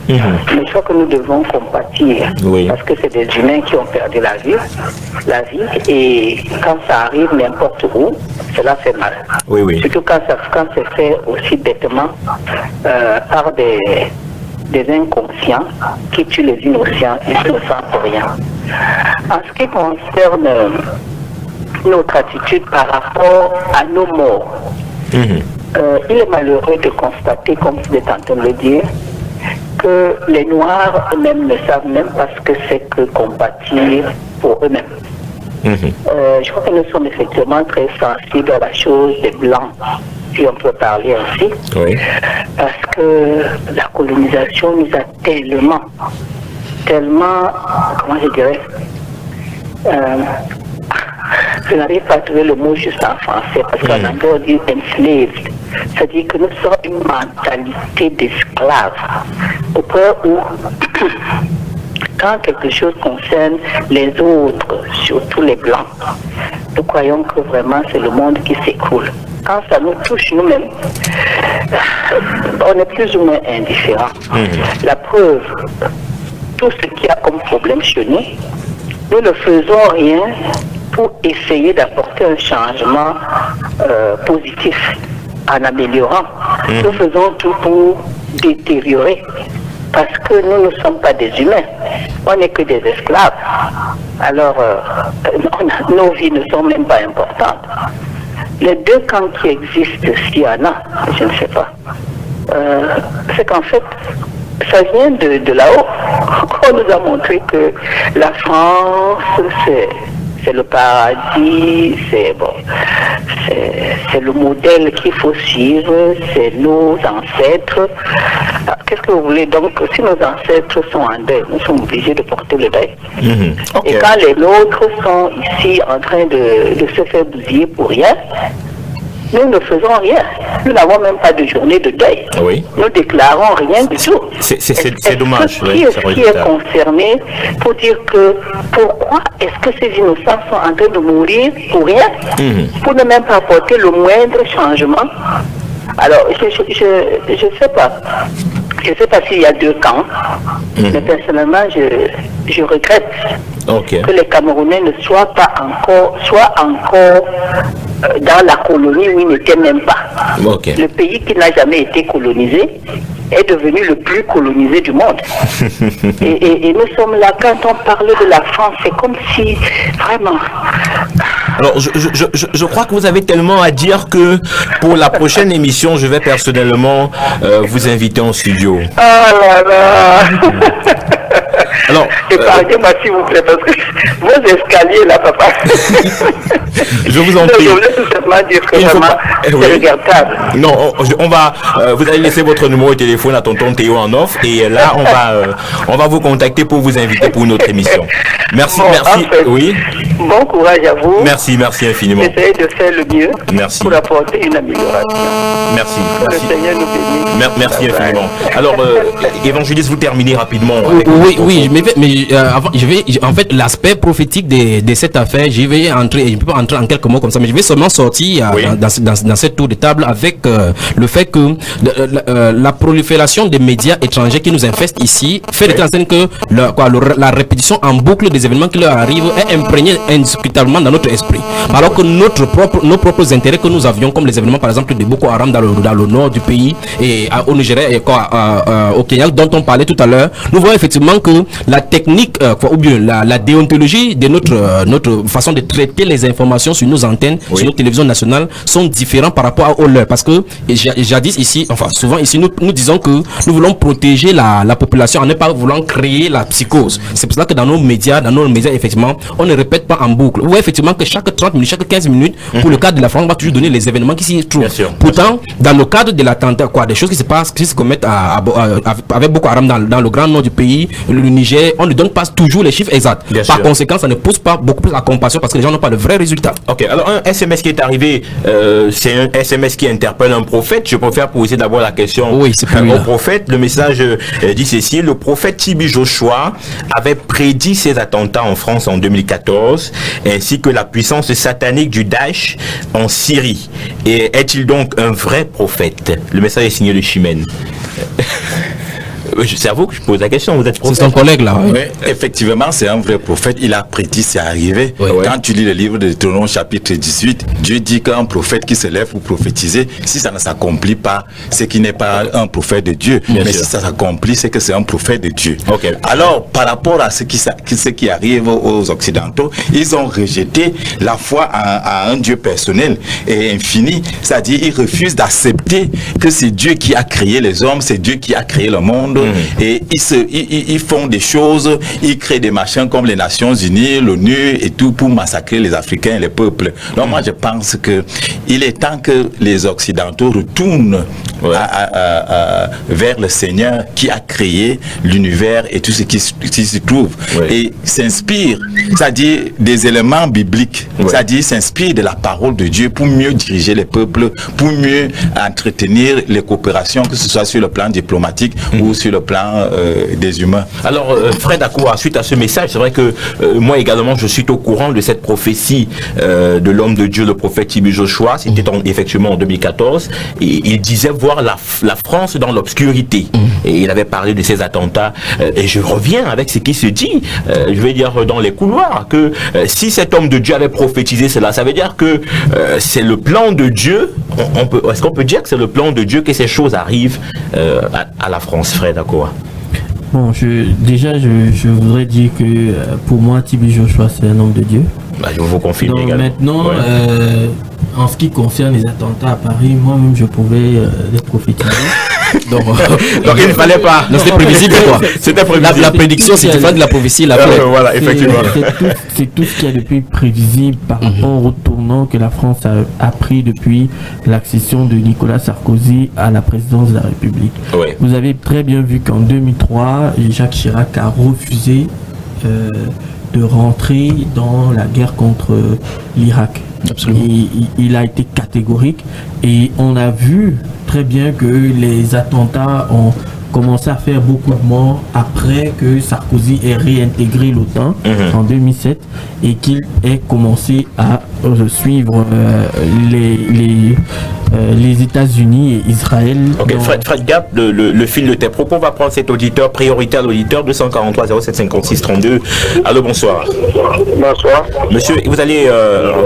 Mais je crois que nous devons compatir. Oui. Parce que c'est des humains qui ont perdu la vie, et quand ça arrive n'importe où, cela fait mal. Oui, oui. Surtout quand c'est fait aussi bêtement par des inconscients qui tuent les innocents pour rien. En ce qui concerne notre attitude par rapport à nos morts, il est malheureux de constater, comme vous êtes en train de le dire, que les Noirs eux-mêmes ne savent même pas ce que c'est que compatir pour eux-mêmes. Je crois que nous sommes effectivement très sensibles à la chose des Blancs, si on peut parler ainsi, Oui. parce que la colonisation nous a tellement, comment je dirais, je n'arrive pas à trouver le mot juste en français, parce qu'en anglais on dit enslaved, c'est-à-dire que nous sommes une mentalité d'esclaves, au point où quand quelque chose concerne les autres, surtout les Blancs, nous croyons que vraiment c'est le monde qui s'écoule. quand ça nous touche nous-mêmes, on est plus ou moins indifférent. La preuve, tout ce qu'il y a comme problème chez nous ne faisons rien pour essayer d'apporter un changement positif en améliorant. Nous faisons tout pour détériorer. Parce que nous ne sommes pas des humains, on n'est que des esclaves. Alors, nos vies ne sont même pas importantes. Les deux camps qui existent, s'il y en a, je ne sais pas, c'est qu'en fait, ça vient de là-haut. On nous a montré que la France, c'est le paradis, c'est le modèle qu'il faut suivre, c'est nos ancêtres. Qu'est-ce que vous voulez donc? Si nos ancêtres sont en deuil, nous sommes obligés de porter le deuil. Et quand les nôtres sont ici en train de se faire bousiller pour rien, nous ne faisons rien. Nous n'avons même pas de journée de deuil. Oui. Nous déclarons rien du tout. C'est dommage. Qui est concerné pour dire que pourquoi est-ce que ces innocents sont en train de mourir pour rien, pour ne même pas apporter le moindre changement? Alors, je sais pas. Je ne sais pas s'il y a deux camps, mais personnellement, je regrette que les Camerounais ne soient encore dans la colonie où ils n'étaient même pas. Le pays qui n'a jamais été colonisé est devenu le plus colonisé du monde. et nous sommes là, quand on parle de la France, c'est comme si, vraiment... Alors, je crois que vous avez tellement à dire que pour la prochaine émission, je vais personnellement vous inviter en studio. Ah là là. Alors, épargnez-moi s'il vous plaît, parce que vos escaliers là, papa. Je vous en prie. Je voulais tout simplement dire que vraiment, c'est regrettable. Non, on va, vous allez laisser votre numéro de téléphone à tonton Théo en offre, et là, on va vous contacter pour vous inviter pour une autre émission. Merci, merci. En fait, oui. Bon courage à vous. Merci infiniment. Essayez de faire le mieux. Merci. Pour apporter une amélioration. Merci. Que le Seigneur nous bénisse. Merci infiniment. Alors, évangéliste, vous terminez rapidement. Oui, mais avant, en fait, l'aspect prophétique de cette affaire, je vais entrer, je peux pas entrer en quelques mots comme ça, mais je vais seulement sortir dans cette tour de table avec le fait que la prolifération des médias étrangers qui nous infestent ici fait de telle sorte que la répétition en boucle des événements qui leur arrivent est imprégnée indiscutablement dans notre esprit. Alors que nos propres intérêts que nous avions, comme les événements par exemple de Boko Haram dans le nord du pays et au Nigeria et au Kenya dont on parlait tout à l'heure, nous voyons effectivement que la technique ou bien la déontologie de notre façon de traiter les informations sur nos antennes, sur nos télévisions nationales sont différents par rapport aux leurs. Parce que jadis ici, enfin souvent ici, nous disons que nous voulons protéger la population en ne pas voulant créer la psychose. C'est pour cela que dans nos médias effectivement, on ne répète pas en boucle. Vous voyez effectivement que chaque 30 minutes, chaque 15 minutes, pour le cadre de la France, on va toujours donner les événements qui s'y trouvent. Pourtant, dans le cadre de l'attentat, des choses qui se passent, qui se commettent avec Boko Haram dans le grand nord du pays, le Niger, on ne donne pas toujours les chiffres exacts. Par conséquent, ça ne pousse pas beaucoup plus la compassion parce que les gens n'ont pas de vrais résultats. Ok, alors un SMS qui est arrivé, c'est un SMS qui interpelle un prophète. Je préfère poser d'abord la question au prophète. Le message dit ceci: le prophète Tibi Joshua avait prédit ces attentats en France en 2014, ainsi que la puissance satanique du Daesh en Syrie. Et est-il donc un vrai prophète? Le message est signé de Chimène. C'est à vous que je pose la question, vous êtes prophète. C'est son collègue là. Oui, effectivement, c'est un vrai prophète. Il a prédit, c'est arrivé. Quand tu lis le livre de Deutéronome chapitre 18, Dieu dit qu'un prophète qui se lève pour prophétiser, si ça ne s'accomplit pas, c'est qu'il n'est pas un prophète de Dieu. Mais si ça s'accomplit, c'est que c'est un prophète de Dieu. Alors, par rapport à ce qui arrive aux Occidentaux, ils ont rejeté la foi à un Dieu personnel et infini. C'est-à-dire, ils refusent d'accepter que c'est Dieu qui a créé les hommes, c'est Dieu qui a créé le monde. Et ils font des choses, ils créent des machins comme les Nations Unies, l'ONU et tout pour massacrer les Africains et les peuples. Donc moi je pense que il est temps que les Occidentaux retournent vers le Seigneur qui a créé l'univers et tout ce qui s'y trouve et s'inspire, c'est-à-dire des éléments bibliques, c'est-à-dire s'inspire de la parole de Dieu pour mieux diriger les peuples, pour mieux entretenir les coopérations, que ce soit sur le plan diplomatique ou sur le plan des humains. Alors, Fred Akoua, suite à ce message, c'est vrai que moi également, je suis au courant de cette prophétie de l'homme de Dieu, le prophète Tibi Joshua. C'était effectivement en 2014. Et il disait voir la France dans l'obscurité. Et il avait parlé de ces attentats. Et je reviens avec ce qui se dit, je vais dire dans les couloirs, que si cet homme de Dieu avait prophétisé cela, ça veut dire que c'est le plan de Dieu. Est-ce qu'on peut dire que c'est le plan de Dieu que ces choses arrivent à la France, Fred Akoua? Bon, je voudrais dire que pour moi, Tibi Joshua, c'est un homme de Dieu. Bah, je vous confirme également. Maintenant, en ce qui concerne les attentats à Paris, moi-même, je pouvais les prophétiser. Donc il ne fallait pas. Non, c'était prévisible quoi. C'était prévisible. La prédiction, c'est du fait de la prophétie. Voilà, effectivement. C'est tout ce qui est depuis prévisible par rapport au tournant que la France a pris depuis l'accession de Nicolas Sarkozy à la présidence de la République. Ouais. Vous avez très bien vu qu'en 2003, Jacques Chirac a refusé de rentrer dans la guerre contre l'Irak. Absolument. Il a été catégorique et on a vu très bien que les attentats ont commencé à faire beaucoup de morts après que Sarkozy ait réintégré l'OTAN en 2007 et qu'il ait commencé à suivre les États-Unis et Israël. Ok, Fred Gap, le fil de tes propos, on va prendre cet auditeur, priorité à l'auditeur 243 07 56 32. Allô, bonsoir. Bonsoir. Monsieur, vous allez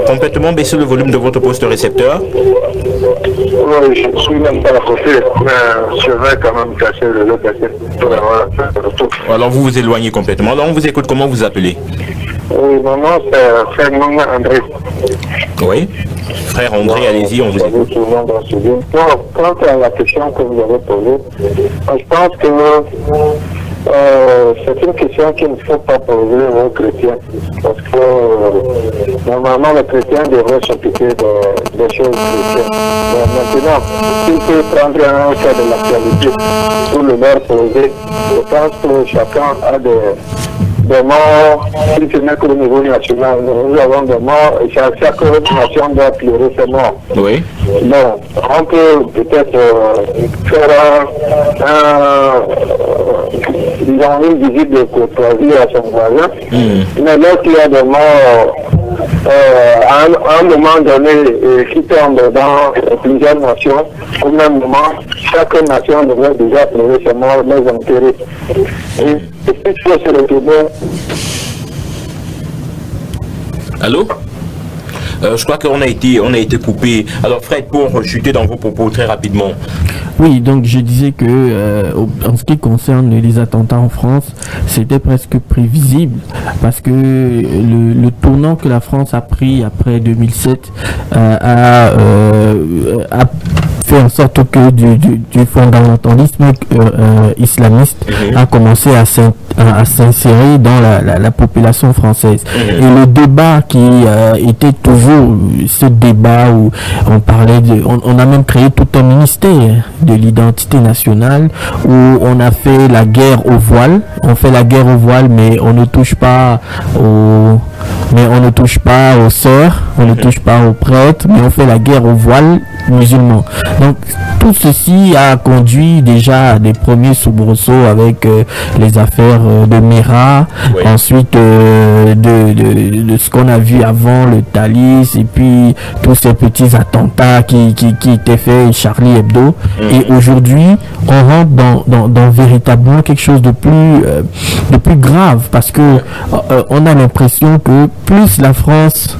complètement baisser le volume de votre poste récepteur? Oui, je suis même pas à côté, mais je vais quand même casser le casser pour avoir le retour. Alors vous vous éloignez complètement. Alors on vous écoute, comment vous appelez? Oui, mon nom c'est Frère André. Oui, Frère André, allez-y, on vous écoute. Quant à la question que vous avez posée, je pense que c'est une question qu'il ne faut pas poser aux chrétiens. Parce que normalement, les chrétiens devraient s'occuper des choses chrétiennes. Maintenant, s'il peut prendre un cas de l'actualité pour le leur poser, je pense que chacun a des morts, si ce n'est que au niveau national. Nous avons des morts et chaque nation doit pleurer ses morts. Oui. Bon, on peut peut-être faire une visite de courtoisie à son voisin, mais lorsqu'il y a des morts à un moment donné qui tombent dans plusieurs nations, au même moment, chaque nation devrait déjà pleurer ses morts, les enterrer. Et ce qu'il faut se retrouver. Allô? Je crois qu'on a été coupé. Alors Fred, pour chuter dans vos propos très rapidement. Oui, donc je disais que en ce qui concerne les attentats en France, c'était presque prévisible parce que le tournant que la France a pris après 2007 a fait en sorte que du fondamentalisme islamiste a commencé à s'insérer dans la population française. Et le débat qui était toujours ce débat où on parlait on a même créé tout un ministère de l'identité nationale où on a fait la guerre au voile. On fait la guerre au voile, mais on ne touche pas aux sœurs, on ne touche pas aux prêtres, mais on fait la guerre au voile musulman. Donc tout ceci a conduit déjà à des premiers soubresauts avec les affaires de Mera, ensuite de ce qu'on a vu avant le Thalys et puis tous ces petits attentats qui étaient faits, Charlie Hebdo. Et aujourd'hui on rentre dans véritablement quelque chose de plus grave parce que on a l'impression que plus la France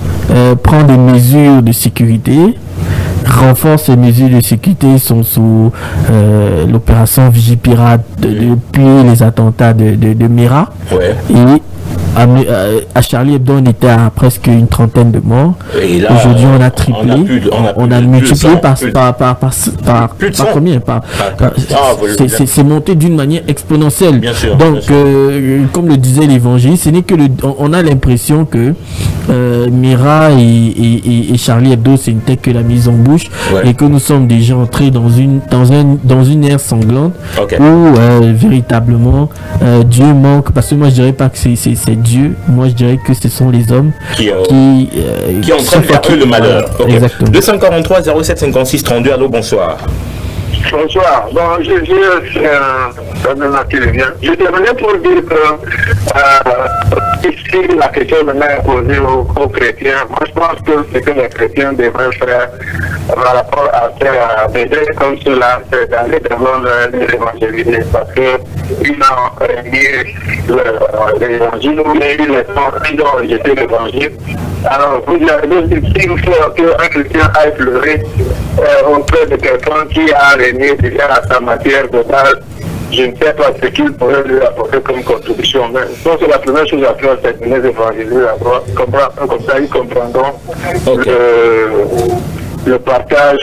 prend des mesures de sécurité, renforce ces mesures de sécurité, sont sous l'opération Vigipirate depuis les attentats de Mera. Et à Charlie Hebdo, on était à presque une trentaine de morts. Aujourd'hui, on a triplé. On a multiplié par combien? C'est monté d'une manière exponentielle. Bien sûr, donc, comme le disait l'Évangile, ce n'est que on a l'impression que Mera et Charlie Hebdo, ce n'était que la mise en bouche et que nous sommes déjà entrés dans une ère sanglante où véritablement Dieu manque. Parce que moi, je dirais pas que c'est Dieu, moi je dirais que ce sont les hommes qui entraînent vers eux le malheur. Exactement. 243 07 56 32, allô, bonsoir. Bonsoir. Bon, c'est un élément qui revient. Je terminais pour dire que ici, la question maintenant est posée aux chrétiens. Moi, je pense que c'est que les chrétiens devraient faire par rapport à des gens comme cela, c'est d'aller devant l'évangéliser parce qu'ils ont régné l'évangile ou ils ont rejeté l'évangile. Alors, vous avez dit qu'il faut qu'un chrétien aille pleurer auprès de quelqu'un qui a régné déjà à sa matière de base. Je ne sais pas ce qu'il pourrait lui apporter comme contribution. Mais je pense que la première chose à faire, c'est de les évangéliser d'abord. Comme ça, ils comprendront le partage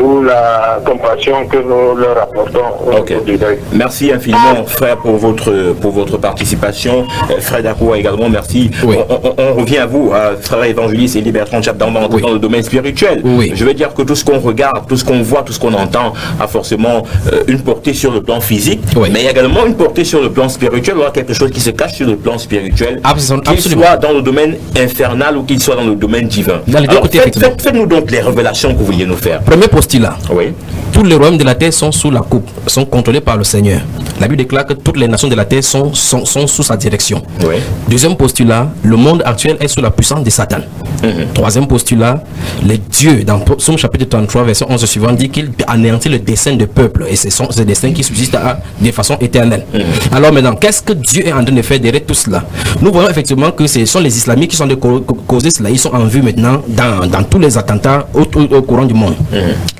ou la compassion que nous leur apportons. Merci infiniment, frère, pour votre participation. Frère Dakoua également, merci. Oui. On revient à vous, frère évangéliste et Bertrand Chap, dans le domaine spirituel. Oui. Je veux dire que tout ce qu'on regarde, tout ce qu'on voit, tout ce qu'on entend a forcément une portée sur le plan physique, mais il y a également une portée sur le plan spirituel, ou quelque chose qui se cache sur le plan spirituel, qu'il soit dans le domaine infernal ou qu'il soit dans le domaine divin. Faites-nous donc les révélations que vous vouliez nous faire. Premier postulat. Oui. Tous les royaumes de la terre sont sous la coupe, sont contrôlés par le Seigneur. La Bible déclare que toutes les nations de la terre sont sous sa direction. Oui. Deuxième postulat, le monde actuel est sous la puissance de Satan. Troisième postulat, les dieux, dans Psaume chapitre 33, verset 11 suivant, dit qu'il anéantit le dessein du peuple et ce sont des desseins qui subsistent de façon éternelle. Alors maintenant, qu'est-ce que Dieu est en train de faire derrière tout cela? Nous voyons effectivement que ce sont les islamiques qui sont de causer cela. Ils sont en vue maintenant dans tous les attentats au courant du monde.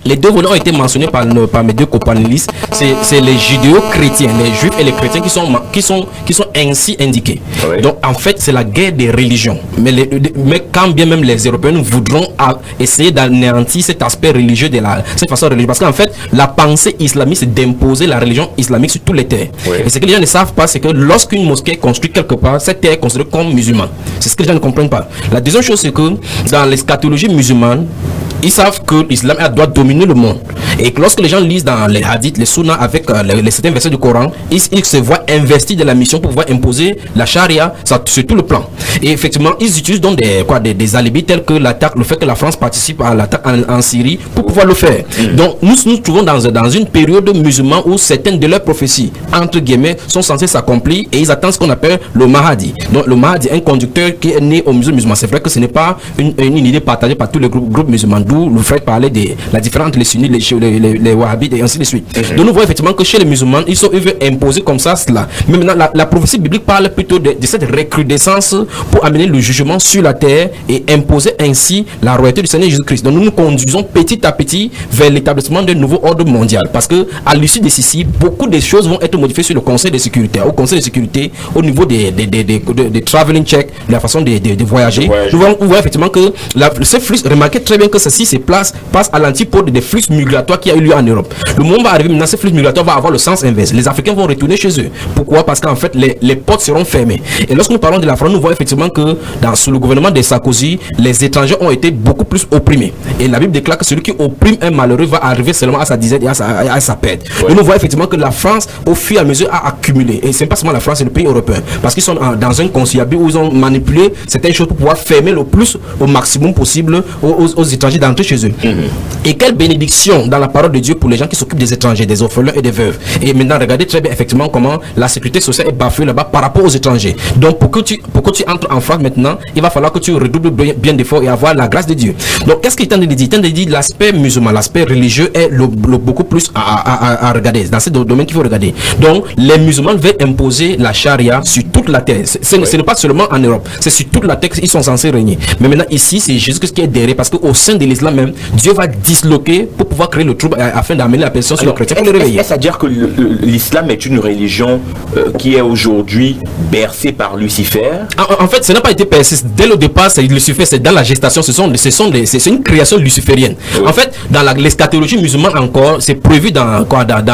Les deux volets ont été mentionnés par mes deux copanélistes. C'est les judéo-chrétiens, les juifs et les chrétiens qui sont ainsi indiqués. Oui. Donc en fait, c'est la guerre des religions. Mais quand bien même les Européens voudront essayer d'anéantir cet aspect religieux cette façon religieuse, parce qu'en fait, la pensée islamiste, c'est d'imposer la religion islamique sur tous les terres. Oui. Et ce que les gens ne savent pas, c'est que lorsqu'une mosquée est construite quelque part, cette terre est considérée comme musulmane. C'est ce que les gens ne comprennent pas. La deuxième chose, c'est que dans l'eschatologie musulmane, ils savent que l'islam doit dominer le monde. Et que lorsque les gens lisent dans les hadiths, les sunnas, avec les certains versets du Coran, ils se voient investis de la mission pour pouvoir imposer la charia sur tout le plan. Et effectivement, ils utilisent donc des alibis tels que l'attaque, le fait que la France participe à l'attaque en Syrie pour pouvoir le faire. Donc nous nous trouvons dans une période musulmane où certaines de leurs prophéties, entre guillemets, sont censées s'accomplir et ils attendent ce qu'on appelle le Mahdi. Donc le Mahdi, un conducteur qui est né aux musulmans. C'est vrai que ce n'est pas une idée partagée par tous les groupes musulmans, d'où le fait parler de la différence entre les sunnites, les wahhabites et ainsi de suite. Donc nous voyons effectivement que chez les musulmans, ils veulent imposer comme ça cela. Mais maintenant, la prophétie biblique parle plutôt de cette recrudescence pour amener le jugement sur la terre et imposer ainsi la royauté du Seigneur Jésus-Christ. Donc nous nous conduisons petit à petit vers l'établissement d'un nouveau ordre mondial. Parce que à l'issue de ceci, beaucoup de choses vont être modifiées sur le Conseil de sécurité. Au Conseil de sécurité, au niveau des traveling checks, de la façon de voyager, nous voyons effectivement que ce flux, remarquez très bien que ceci se passe à l'antipode des flux migratoires qui a eu lieu en Europe. Le monde va arriver maintenant, ce flux migratoire va avoir le sens inverse. Les Africains vont retourner chez eux. Pourquoi? Parce qu'en fait, les portes seront fermées. Et lorsque nous parlons de la France, nous voyons effectivement que sous le gouvernement de Sarkozy, les étrangers ont été beaucoup plus opprimés. Et la Bible déclare que celui qui opprime un malheureux va arriver seulement à sa disette et à sa perte. Et nous voyons effectivement que la France, au fur et à mesure, a accumulé. Et ce n'est pas seulement la France, c'est le pays européen. Parce qu'ils sont dans un conciliabule où ils ont manipulé certaines choses pour pouvoir fermer le plus au maximum possible aux étrangers d'entrer chez eux. Et quelle bénédiction dans la parole de Dieu pour les gens qui s'occupent des étrangers, des orphelins et des veuves. Et maintenant, regardez très bien effectivement comment la sécurité sociale est bafouée là-bas par rapport aux étrangers. Donc pour que tu entres en France maintenant, il va falloir que tu redoubles bien d'efforts et avoir la grâce de Dieu. Donc qu'est-ce qu'il tente de dire? Il tente de dire l'aspect musulman, l'aspect religieux est le beaucoup plus à regarder. Dans ce domaine qu'il faut regarder. Donc les musulmans veulent imposer la charia sur toute la terre. Ce n'est pas seulement en Europe, c'est sur toute la terre qu'ils sont censés régner. Mais maintenant ici, c'est Jésus qui est derrière parce qu'au sein de l'islam même, Dieu va disloquer pour pouvoir créer le trouble afin d'amener la personne sur le chrétien pour le réveiller. Est-ce à dire que l'islam est une religion qui est aujourd'hui bercée par Lucifer? En fait, ça n'a pas été percé. Dès le départ, c'est Lucifer, c'est dans la gestation, c'est une création luciférienne. Oui. En fait, dans l'eschatologie musulmane encore, c'est prévu dans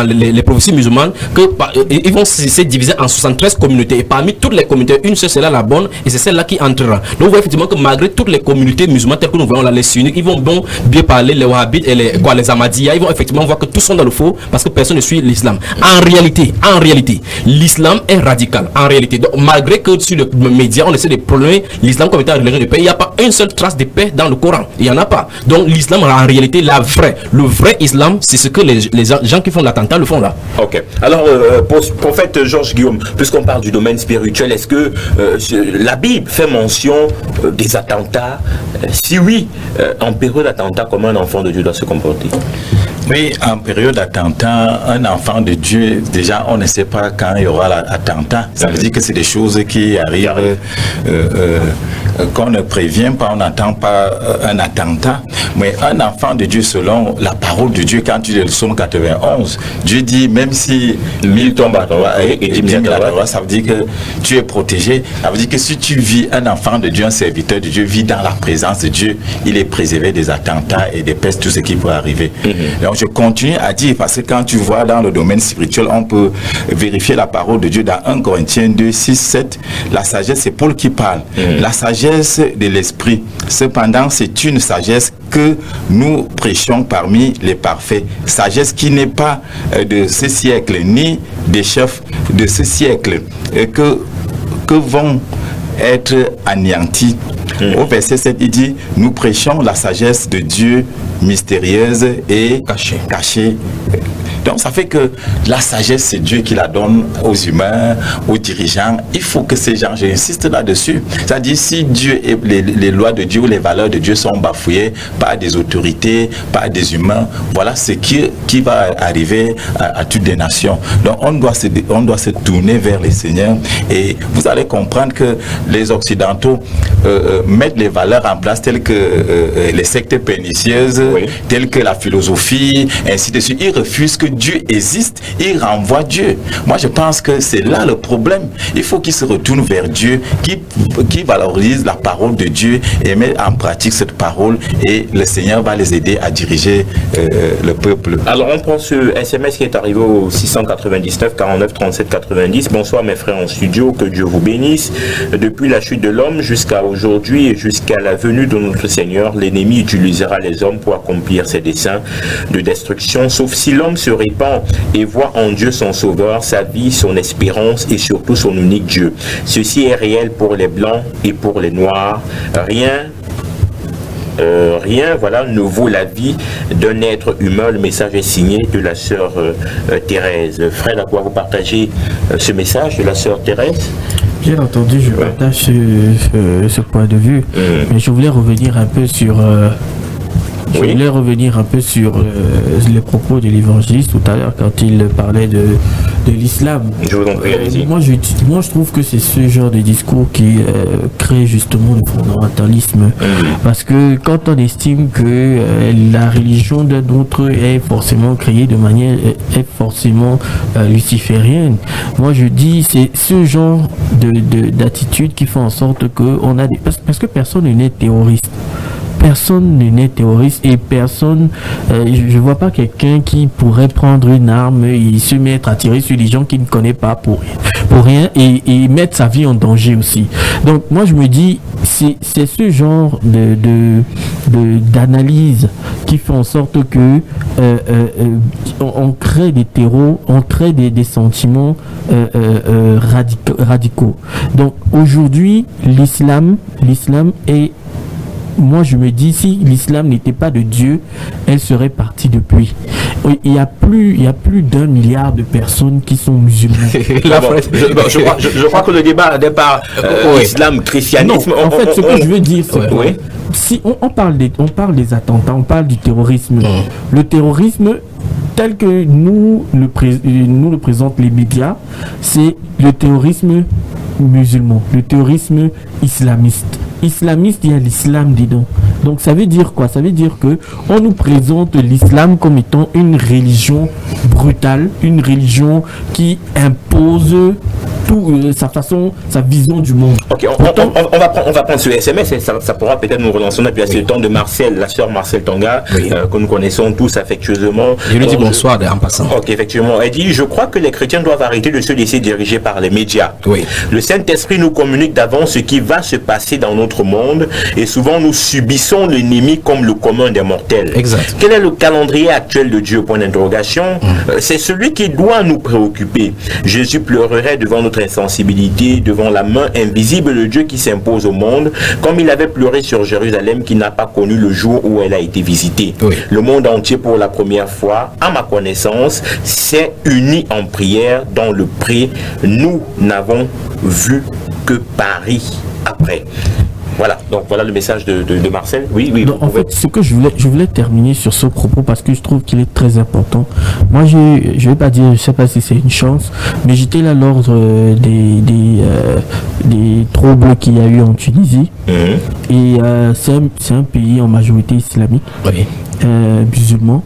les prophéties musulmanes qu'ils vont se diviser en 73 communautés. Et parmi toutes les communautés, une seule, c'est là la bonne et c'est celle-là qui entrera. Donc, vous voyez effectivement que malgré toutes les communautés musulmanes telles que nous voyons là, les sunnites, ils vont bien parler les wahhabites et les ahmadiyya médias, ils vont effectivement voir que tous sont dans le faux parce que personne ne suit l'islam. En réalité, l'islam est radical. En réalité, donc, malgré que sur les médias, on essaie de prôner l'islam comme étant une religion de paix, il n'y a pas une seule trace de paix dans le Coran. Il n'y en a pas. Donc l'islam, en réalité, le vrai islam, c'est ce que les gens qui font l'attentat le font là. Ok. Alors, prophète Georges Guillaume, puisqu'on parle du domaine spirituel, est-ce que la Bible fait mention des attentats? Si oui, en période d'attentat, comment un enfant de Dieu doit se comporter? Oui, en période d'attentat, un enfant de Dieu, déjà, on ne sait pas quand il y aura l'attentat. Ça veut dire que c'est des choses qui arrivent, qu'on ne prévient pas, on n'attend pas un attentat. Mais un enfant de Dieu, selon la parole de Dieu, quand tu lis le psaume 91, Dieu dit, même si 1000 tombent à toi et 10 000 à toi, ça veut dire que tu es protégé. Ça veut dire que si tu vis, un enfant de Dieu, un serviteur de Dieu, vit dans la présence de Dieu, il est préservé des attentats et des pestes, tout ce qui peut arriver. Donc je continue à dire, parce que quand tu vois dans le domaine spirituel, on peut vérifier la parole de Dieu dans 1 Corinthiens 2, 6, 7. La sagesse, c'est Paul qui parle. La sagesse de l'esprit. Cependant, c'est une sagesse que nous prêchons parmi les parfaits. Sagesse qui n'est pas de ce siècle, ni des chefs de ce siècle, que vont être anéantis. Au verset 7, il dit, nous prêchons la sagesse de Dieu mystérieuse et cachée. Donc ça fait que la sagesse, c'est Dieu qui la donne aux humains, aux dirigeants. Il faut que ces gens, j'insiste là-dessus. C'est-à-dire, si Dieu et les lois de Dieu ou les valeurs de Dieu sont bafouées par des autorités, par des humains, voilà ce qui va arriver à toutes les nations. Donc on doit se tourner vers les seigneurs, et vous allez comprendre que les Occidentaux mettent les valeurs en place telles que les sectes pernicieuses, telles que la philosophie, ainsi de suite. Ils refusent que Dieu existe, il renvoie Dieu. Moi je pense que c'est là le problème. Il faut qu'ils se retournent vers Dieu, qui valorise la parole de Dieu et met en pratique cette parole, et le Seigneur va les aider à diriger le peuple. Alors on prend ce SMS qui est arrivé au 699 49 37 90. Bonsoir mes frères en studio, que Dieu vous bénisse. Depuis la chute de l'homme jusqu'à aujourd'hui et jusqu'à la venue de notre Seigneur, l'ennemi utilisera les hommes pour accomplir ses desseins de destruction, sauf si l'homme se répand et voit en Dieu son sauveur, sa vie, son espérance et surtout son unique Dieu. Ceci est réel pour les blancs et pour les noirs. Rien, voilà, ne vaut la vie d'un être humain. Le message est signé de la sœur Thérèse. Fred, à quoi vous partagez ce message de la sœur Thérèse? Bien entendu, je partage ce point de vue, mais je voulais revenir un peu sur... Je voulais revenir un peu sur les propos de l'évangéliste tout à l'heure quand il parlait de l'islam. Je vous en prie, allez-y. Moi, je trouve que c'est ce genre de discours qui crée justement le fondamentalisme. Parce que quand on estime que la religion d'un autre est forcément créée de manière, est forcément luciférienne, moi je dis c'est ce genre d'attitude qui fait en sorte que on a des... Parce que personne n'est terroriste. Personne n'est terroriste et personne, je vois pas quelqu'un qui pourrait prendre une arme et se mettre à tirer sur les gens qu'il ne connaît pas pour rien et mettre sa vie en danger aussi. Donc moi je me dis, c'est ce genre d'analyse qui fait en sorte que on crée des terreaux, on crée des sentiments radicaux. Donc aujourd'hui, l'islam est... Moi je me dis, si l'islam n'était pas de Dieu, elle serait partie depuis. Il y a plus d'1 milliard de personnes qui sont musulmanes. Je crois que le débat n'est pas islam, christianisme. Non, en fait, ce que je veux dire, c'est que si on parle des attentats, on parle du terrorisme. Le terrorisme tel que nous le présentent les médias, c'est le terrorisme musulman, le terrorisme islamiste. Islamiste, il y a l'islam dedans. Donc ça veut dire quoi? Ça veut dire que on nous présente l'islam comme étant une religion brutale, une religion qui impose sa façon, sa vision du monde. Ok, on va prendre ce SMS et ça pourra peut-être nous relancer. On a pu assez le temps de Marcel, la sœur Marcel Tonga, que nous connaissons tous affectueusement. Je lui dis bonsoir en passant. Ok, effectivement. Elle dit, je crois que les chrétiens doivent arrêter de se laisser diriger par les médias. Oui. Le Saint-Esprit nous communique d'avance ce qui va se passer dans notre monde et souvent nous subissons l'ennemi comme le commun des mortels. Exact. Quel est le calendrier actuel de Dieu? Point d'interrogation. C'est celui qui doit nous préoccuper. Jésus pleurerait devant notre insensibilité, devant la main invisible de Dieu qui s'impose au monde, comme il avait pleuré sur Jérusalem qui n'a pas connu le jour où elle a été visitée. Oui. Le monde entier pour la première fois, à ma connaissance, s'est uni en prière dans le pré. Nous n'avons vu que Paris après. Voilà, donc voilà le message de Marcel. Oui. Donc, en fait, ce que je voulais terminer sur ce propos parce que je trouve qu'il est très important. Moi, je vais pas dire, je sais pas si c'est une chance, mais j'étais là lors des troubles qu'il y a eu en Tunisie. Et c'est un pays en majorité islamique, musulman.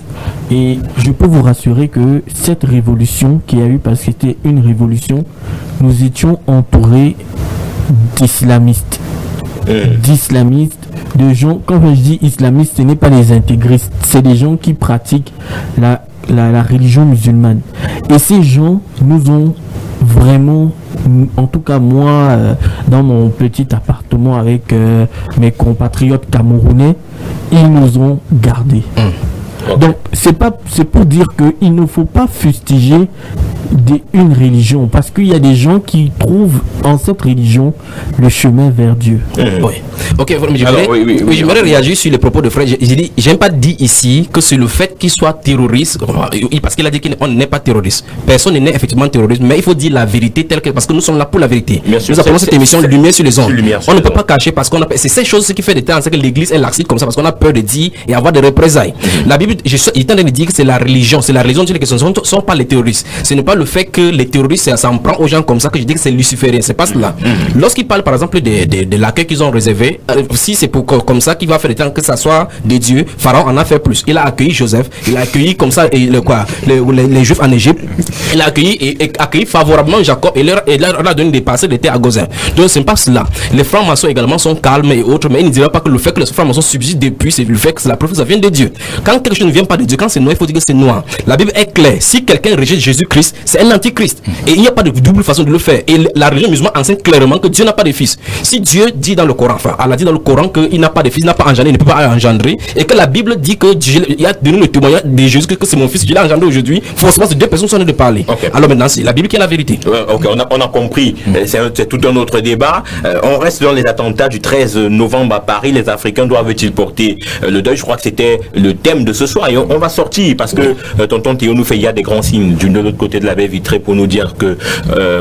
Et je peux vous rassurer que cette révolution qu'il y a eu, parce que c'était une révolution, nous étions entourés d'islamistes. De gens, quand je dis islamistes, ce n'est pas les intégristes, c'est des gens qui pratiquent la religion musulmane. Et ces gens nous ont vraiment, en tout cas moi, dans mon petit appartement avec mes compatriotes camerounais, ils nous ont gardés. Donc c'est pour dire qu'il ne faut pas fustiger une religion, parce qu'il y a des gens qui trouvent en cette religion le chemin vers Dieu. Oui. Ok, j'aimerais réagir sur les propos de Fred. J'ai dit, j'aime pas dire ici que c'est le fait qu'il soit terroriste, parce qu'il a dit qu'on n'est pas terroriste. Personne n'est effectivement terroriste, mais il faut dire la vérité telle que, parce que nous sommes là pour la vérité. Nous appelons cette émission Lumière sur les ondes. On ne peut pas cacher, parce qu'on a, c'est ces choses qui fait des temps, c'est que l'Église est laxiste comme ça, parce qu'on a peur de dire et avoir des représailles. La Bible, il est en train de dire que c'est la religion sur les questions, ce ne sont pas les terroristes. Ce n'est pas le fait que les terroristes, ça en prend aux gens comme ça que je dis que c'est luciférien, c'est pas cela. Lorsqu'il parle par exemple de l'accueil qu'ils ont réservé, si c'est comme ça qu'il va faire le temps que ça soit des dieux, Pharaon en a fait plus. Il a accueilli Joseph, il a accueilli comme ça les Juifs en Égypte, il a accueilli favorablement Jacob et leur a donné des parcelles de terre à Gozin. Donc c'est pas cela. Les francs-maçons également sont calmes et autres, mais ils ne diraient pas que le fait que les francs-maçons subsistent depuis, c'est le fait que la preuve ça vient de Dieu. Quand quelque chose ne vient pas de Dieu, quand c'est noir, il faut dire que c'est noir. La Bible est claire. Si quelqu'un rejette Jésus-Christ, c'est un antichrist. Et il n'y a pas de double façon de le faire. Et la religion musulmane enseigne clairement que Dieu n'a pas de fils. Si Dieu dit dans le Coran, enfin, Allah dit dans le Coran qu'il n'a pas de fils, il n'a pas engendré, il ne peut pas engendrer, et que la Bible dit que il a donné le témoignage de Jésus que c'est mon fils, je l'ai engendré aujourd'hui, forcément ces deux personnes sont en train de parler. Okay. Alors maintenant, c'est la Bible qui est la vérité. Ok, on a compris. C'est tout un autre débat. On reste dans les attentats du 13 novembre à Paris. Les Africains doivent-ils porter le deuil? Je crois que c'était le thème de ce soir. Et on va sortir parce que tonton Théo nous fait, il y a des grands signes de l'autre côté de la baie vitrée pour nous dire que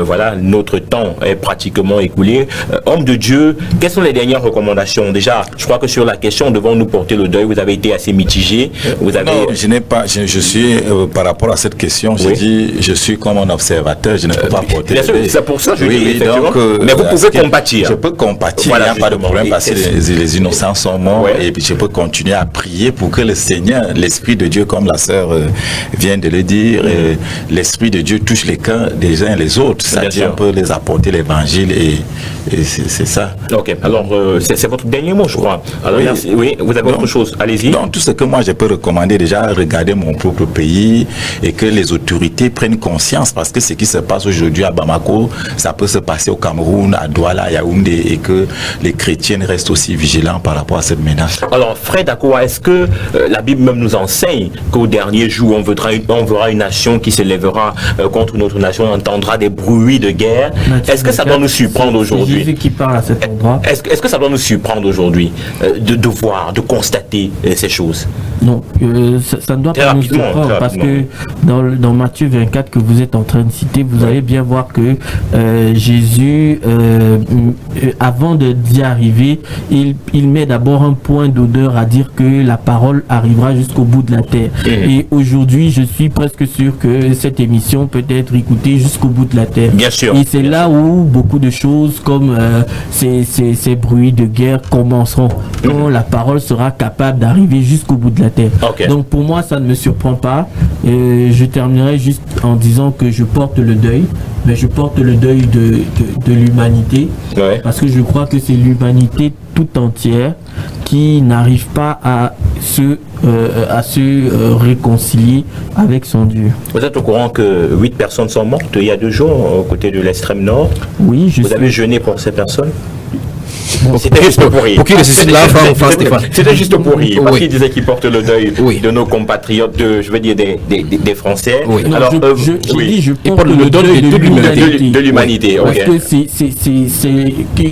voilà, notre temps est pratiquement écoulé. Homme de Dieu, quelles sont les dernières recommandations? Déjà, je crois que sur la question devons-nous porter le deuil, vous avez été assez mitigé. Vous avez... Non, je n'ai pas, je suis par rapport à cette question, j'ai dit, je suis comme un observateur, je ne peux pas porter bien le sûr, deuil. c'est pour ça que je dis, donc, mais vous pouvez compatir. Je peux compatir, voilà, il n'y a pas de problème parce que les innocents sont morts et puis je peux continuer à prier pour que le Seigneur, l'Esprit de Dieu, comme la sœur vient de le dire, l'Esprit de Dieu touche les cœurs des uns et les autres, c'est-à-dire on peut les apporter l'évangile et c'est ça. Ok, alors c'est votre dernier mot, je crois. Alors, oui, vous avez autre chose, allez-y. Donc tout ce que moi je peux recommander, déjà regarder mon propre pays et que les autorités prennent conscience, parce que ce qui se passe aujourd'hui à Bamako, ça peut se passer au Cameroun, à Douala, à Yaoundé, et que les chrétiens restent aussi vigilants par rapport à cette menace. Alors Fred Akoa, est-ce que la Bible même nous enseigne qu'au dernier jour on verra une nation qui se lèvera contre une autre nation, on entendra des bruits de guerre? Est-ce que ça doit nous surprendre aujourd'hui? Jésus qui parle à cet endroit. Est-ce que ça doit nous surprendre aujourd'hui de voir, de constater ces choses? Non, ça ne doit pas nous surprendre, parce que dans Matthieu 24 que vous êtes en train de citer, vous allez bien voir que Jésus, avant d'y arriver, il met d'abord un point d'odeur à dire que la parole arrivera jusqu'au bout de la terre. Et aujourd'hui, je suis presque sûr que cette émission peut être écoutée jusqu'au bout de la terre. Bien sûr. Et c'est là où beaucoup de choses comme ces bruits de guerre commenceront. Donc la parole sera capable d'arriver jusqu'au bout de la terre. Okay. Donc pour moi, ça ne me surprend pas. Je terminerai juste en disant que je porte le deuil mais je porte le deuil de l'humanité, parce que je crois que c'est l'humanité tout entière qui n'arrive pas à se réconcilier avec son Dieu. Vous êtes au courant que 8 personnes sont mortes il y a 2 jours aux côtés de l'extrême nord? Oui, Vous avez jeûné pour ces personnes? Bon, c'était juste pour rire. C'était juste pour rire. Parce qu'il disait qu'il porte le deuil de nos compatriotes, je veux dire des Français. Oui. Alors, je porte le deuil de l'humanité. Parce que c'est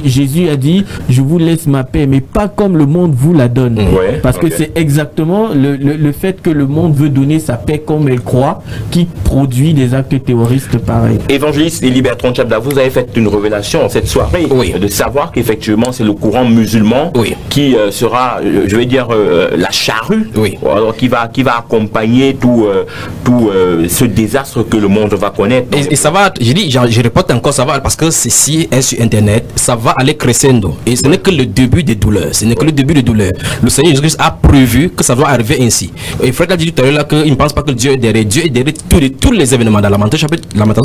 Jésus a dit, je vous laisse ma paix, mais pas comme le monde vous la donne. Parce que c'est exactement le fait que le monde veut donner sa paix comme elle croit qui produit des actes terroristes pareils. Évangéliste Philibert Tronchapda, vous avez fait une révélation cette soirée de savoir qu'effectivement c'est le courant musulman qui sera, je vais dire, la charrue, alors qui va accompagner tout ce désastre que le monde va connaître. Et ça va, je répète encore, ça va, parce que ceci est sur internet, ça va aller crescendo. Et ce n'est que le début des douleurs. Ce n'est que le début des douleurs. Le Seigneur Jésus-Christ a prévu que ça doit arriver ainsi. Et Fred a dit tout à l'heure qu'il ne pense pas que Dieu est derrière. Dieu est derrière tous les événements. Dans Lamentation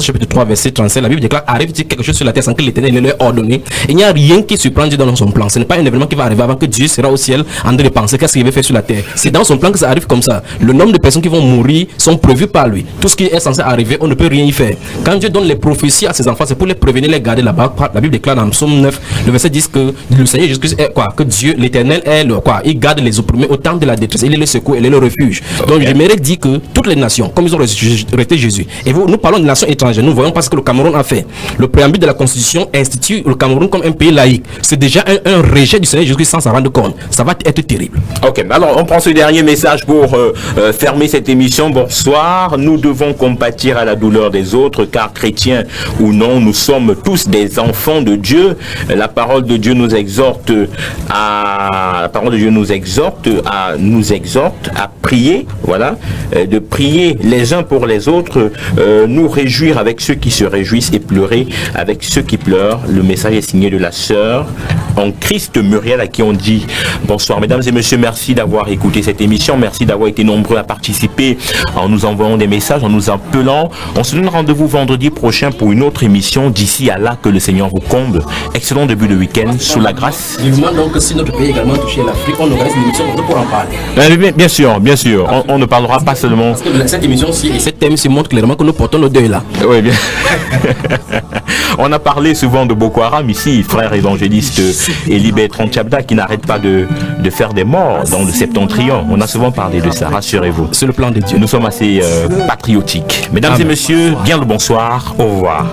chapitre 3, verset 35, la Bible déclare, arrive-t-il quelque chose sur la terre sans que l'Éternel ne l'ait ordonné. Il n'y a rien qui surprend Dieu dans son plan. Ce n'est pas un événement qui va arriver avant que Dieu sera au ciel en train de penser qu'est-ce qu'il veut faire sur la terre. C'est dans son plan que ça arrive comme ça. Le nombre de personnes qui vont mourir sont prévues par lui. Tout ce qui est censé arriver, on ne peut rien y faire. Quand Dieu donne les prophéties à ses enfants, c'est pour les prévenir, les garder là-bas. La Bible déclare dans le psaume 9, le verset 10 que le Seigneur Jésus-Christ est quoi? Que Dieu, l'Éternel est le quoi? Il garde les opprimés au temps de la détresse. Il est le secours, il est le refuge. Donc j'aimerais dire que toutes les nations, comme ils ont rejeté Jésus, et nous parlons de nations étrangères, nous voyons pas ce que le Cameroun a fait. Le préambule de la Constitution institue le Cameroun comme un pays laïque. C'est déjà un rejet du Seigneur Jésus-Christ sans s'en rendre compte. Ça va être terrible. Ok, alors on prend ce dernier message pour fermer cette émission. Bonsoir, nous devons compatir à la douleur des autres, car chrétiens ou non, nous sommes tous des enfants de Dieu. La parole de Dieu nous exhorte à prier, voilà, de prier les uns pour les autres, nous réjouir avec ceux qui se réjouissent et pleurer avec ceux qui pleurent. Le message est signé de la sœur en Christ Muriel, à qui on dit bonsoir. Mesdames et messieurs, merci d'avoir écouté cette émission, merci d'avoir été nombreux à participer en nous envoyant des messages, en nous appelant. On se donne rendez-vous vendredi prochain pour une autre émission. D'ici à là, que le Seigneur vous comble. Excellent début de week-end sous la grâce. Vivement donc que si notre pays également touché l'Afrique, on organise une émission pour en parler. Bien sûr, on ne parlera pas seulement. Parce que cette émission-ci et cette thème montre clairement que nous portons le deuil là. Oui, bien. On a parlé souvent de Boko Haram ici, frère évangéliste Philibert Tronchapda, qui n'arrête pas de faire des morts dans le septentrion. On a souvent parlé de ça, rassurez-vous. C'est le plan de Dieu. Nous sommes assez patriotiques. Mesdames et messieurs, bien le bonsoir, au revoir.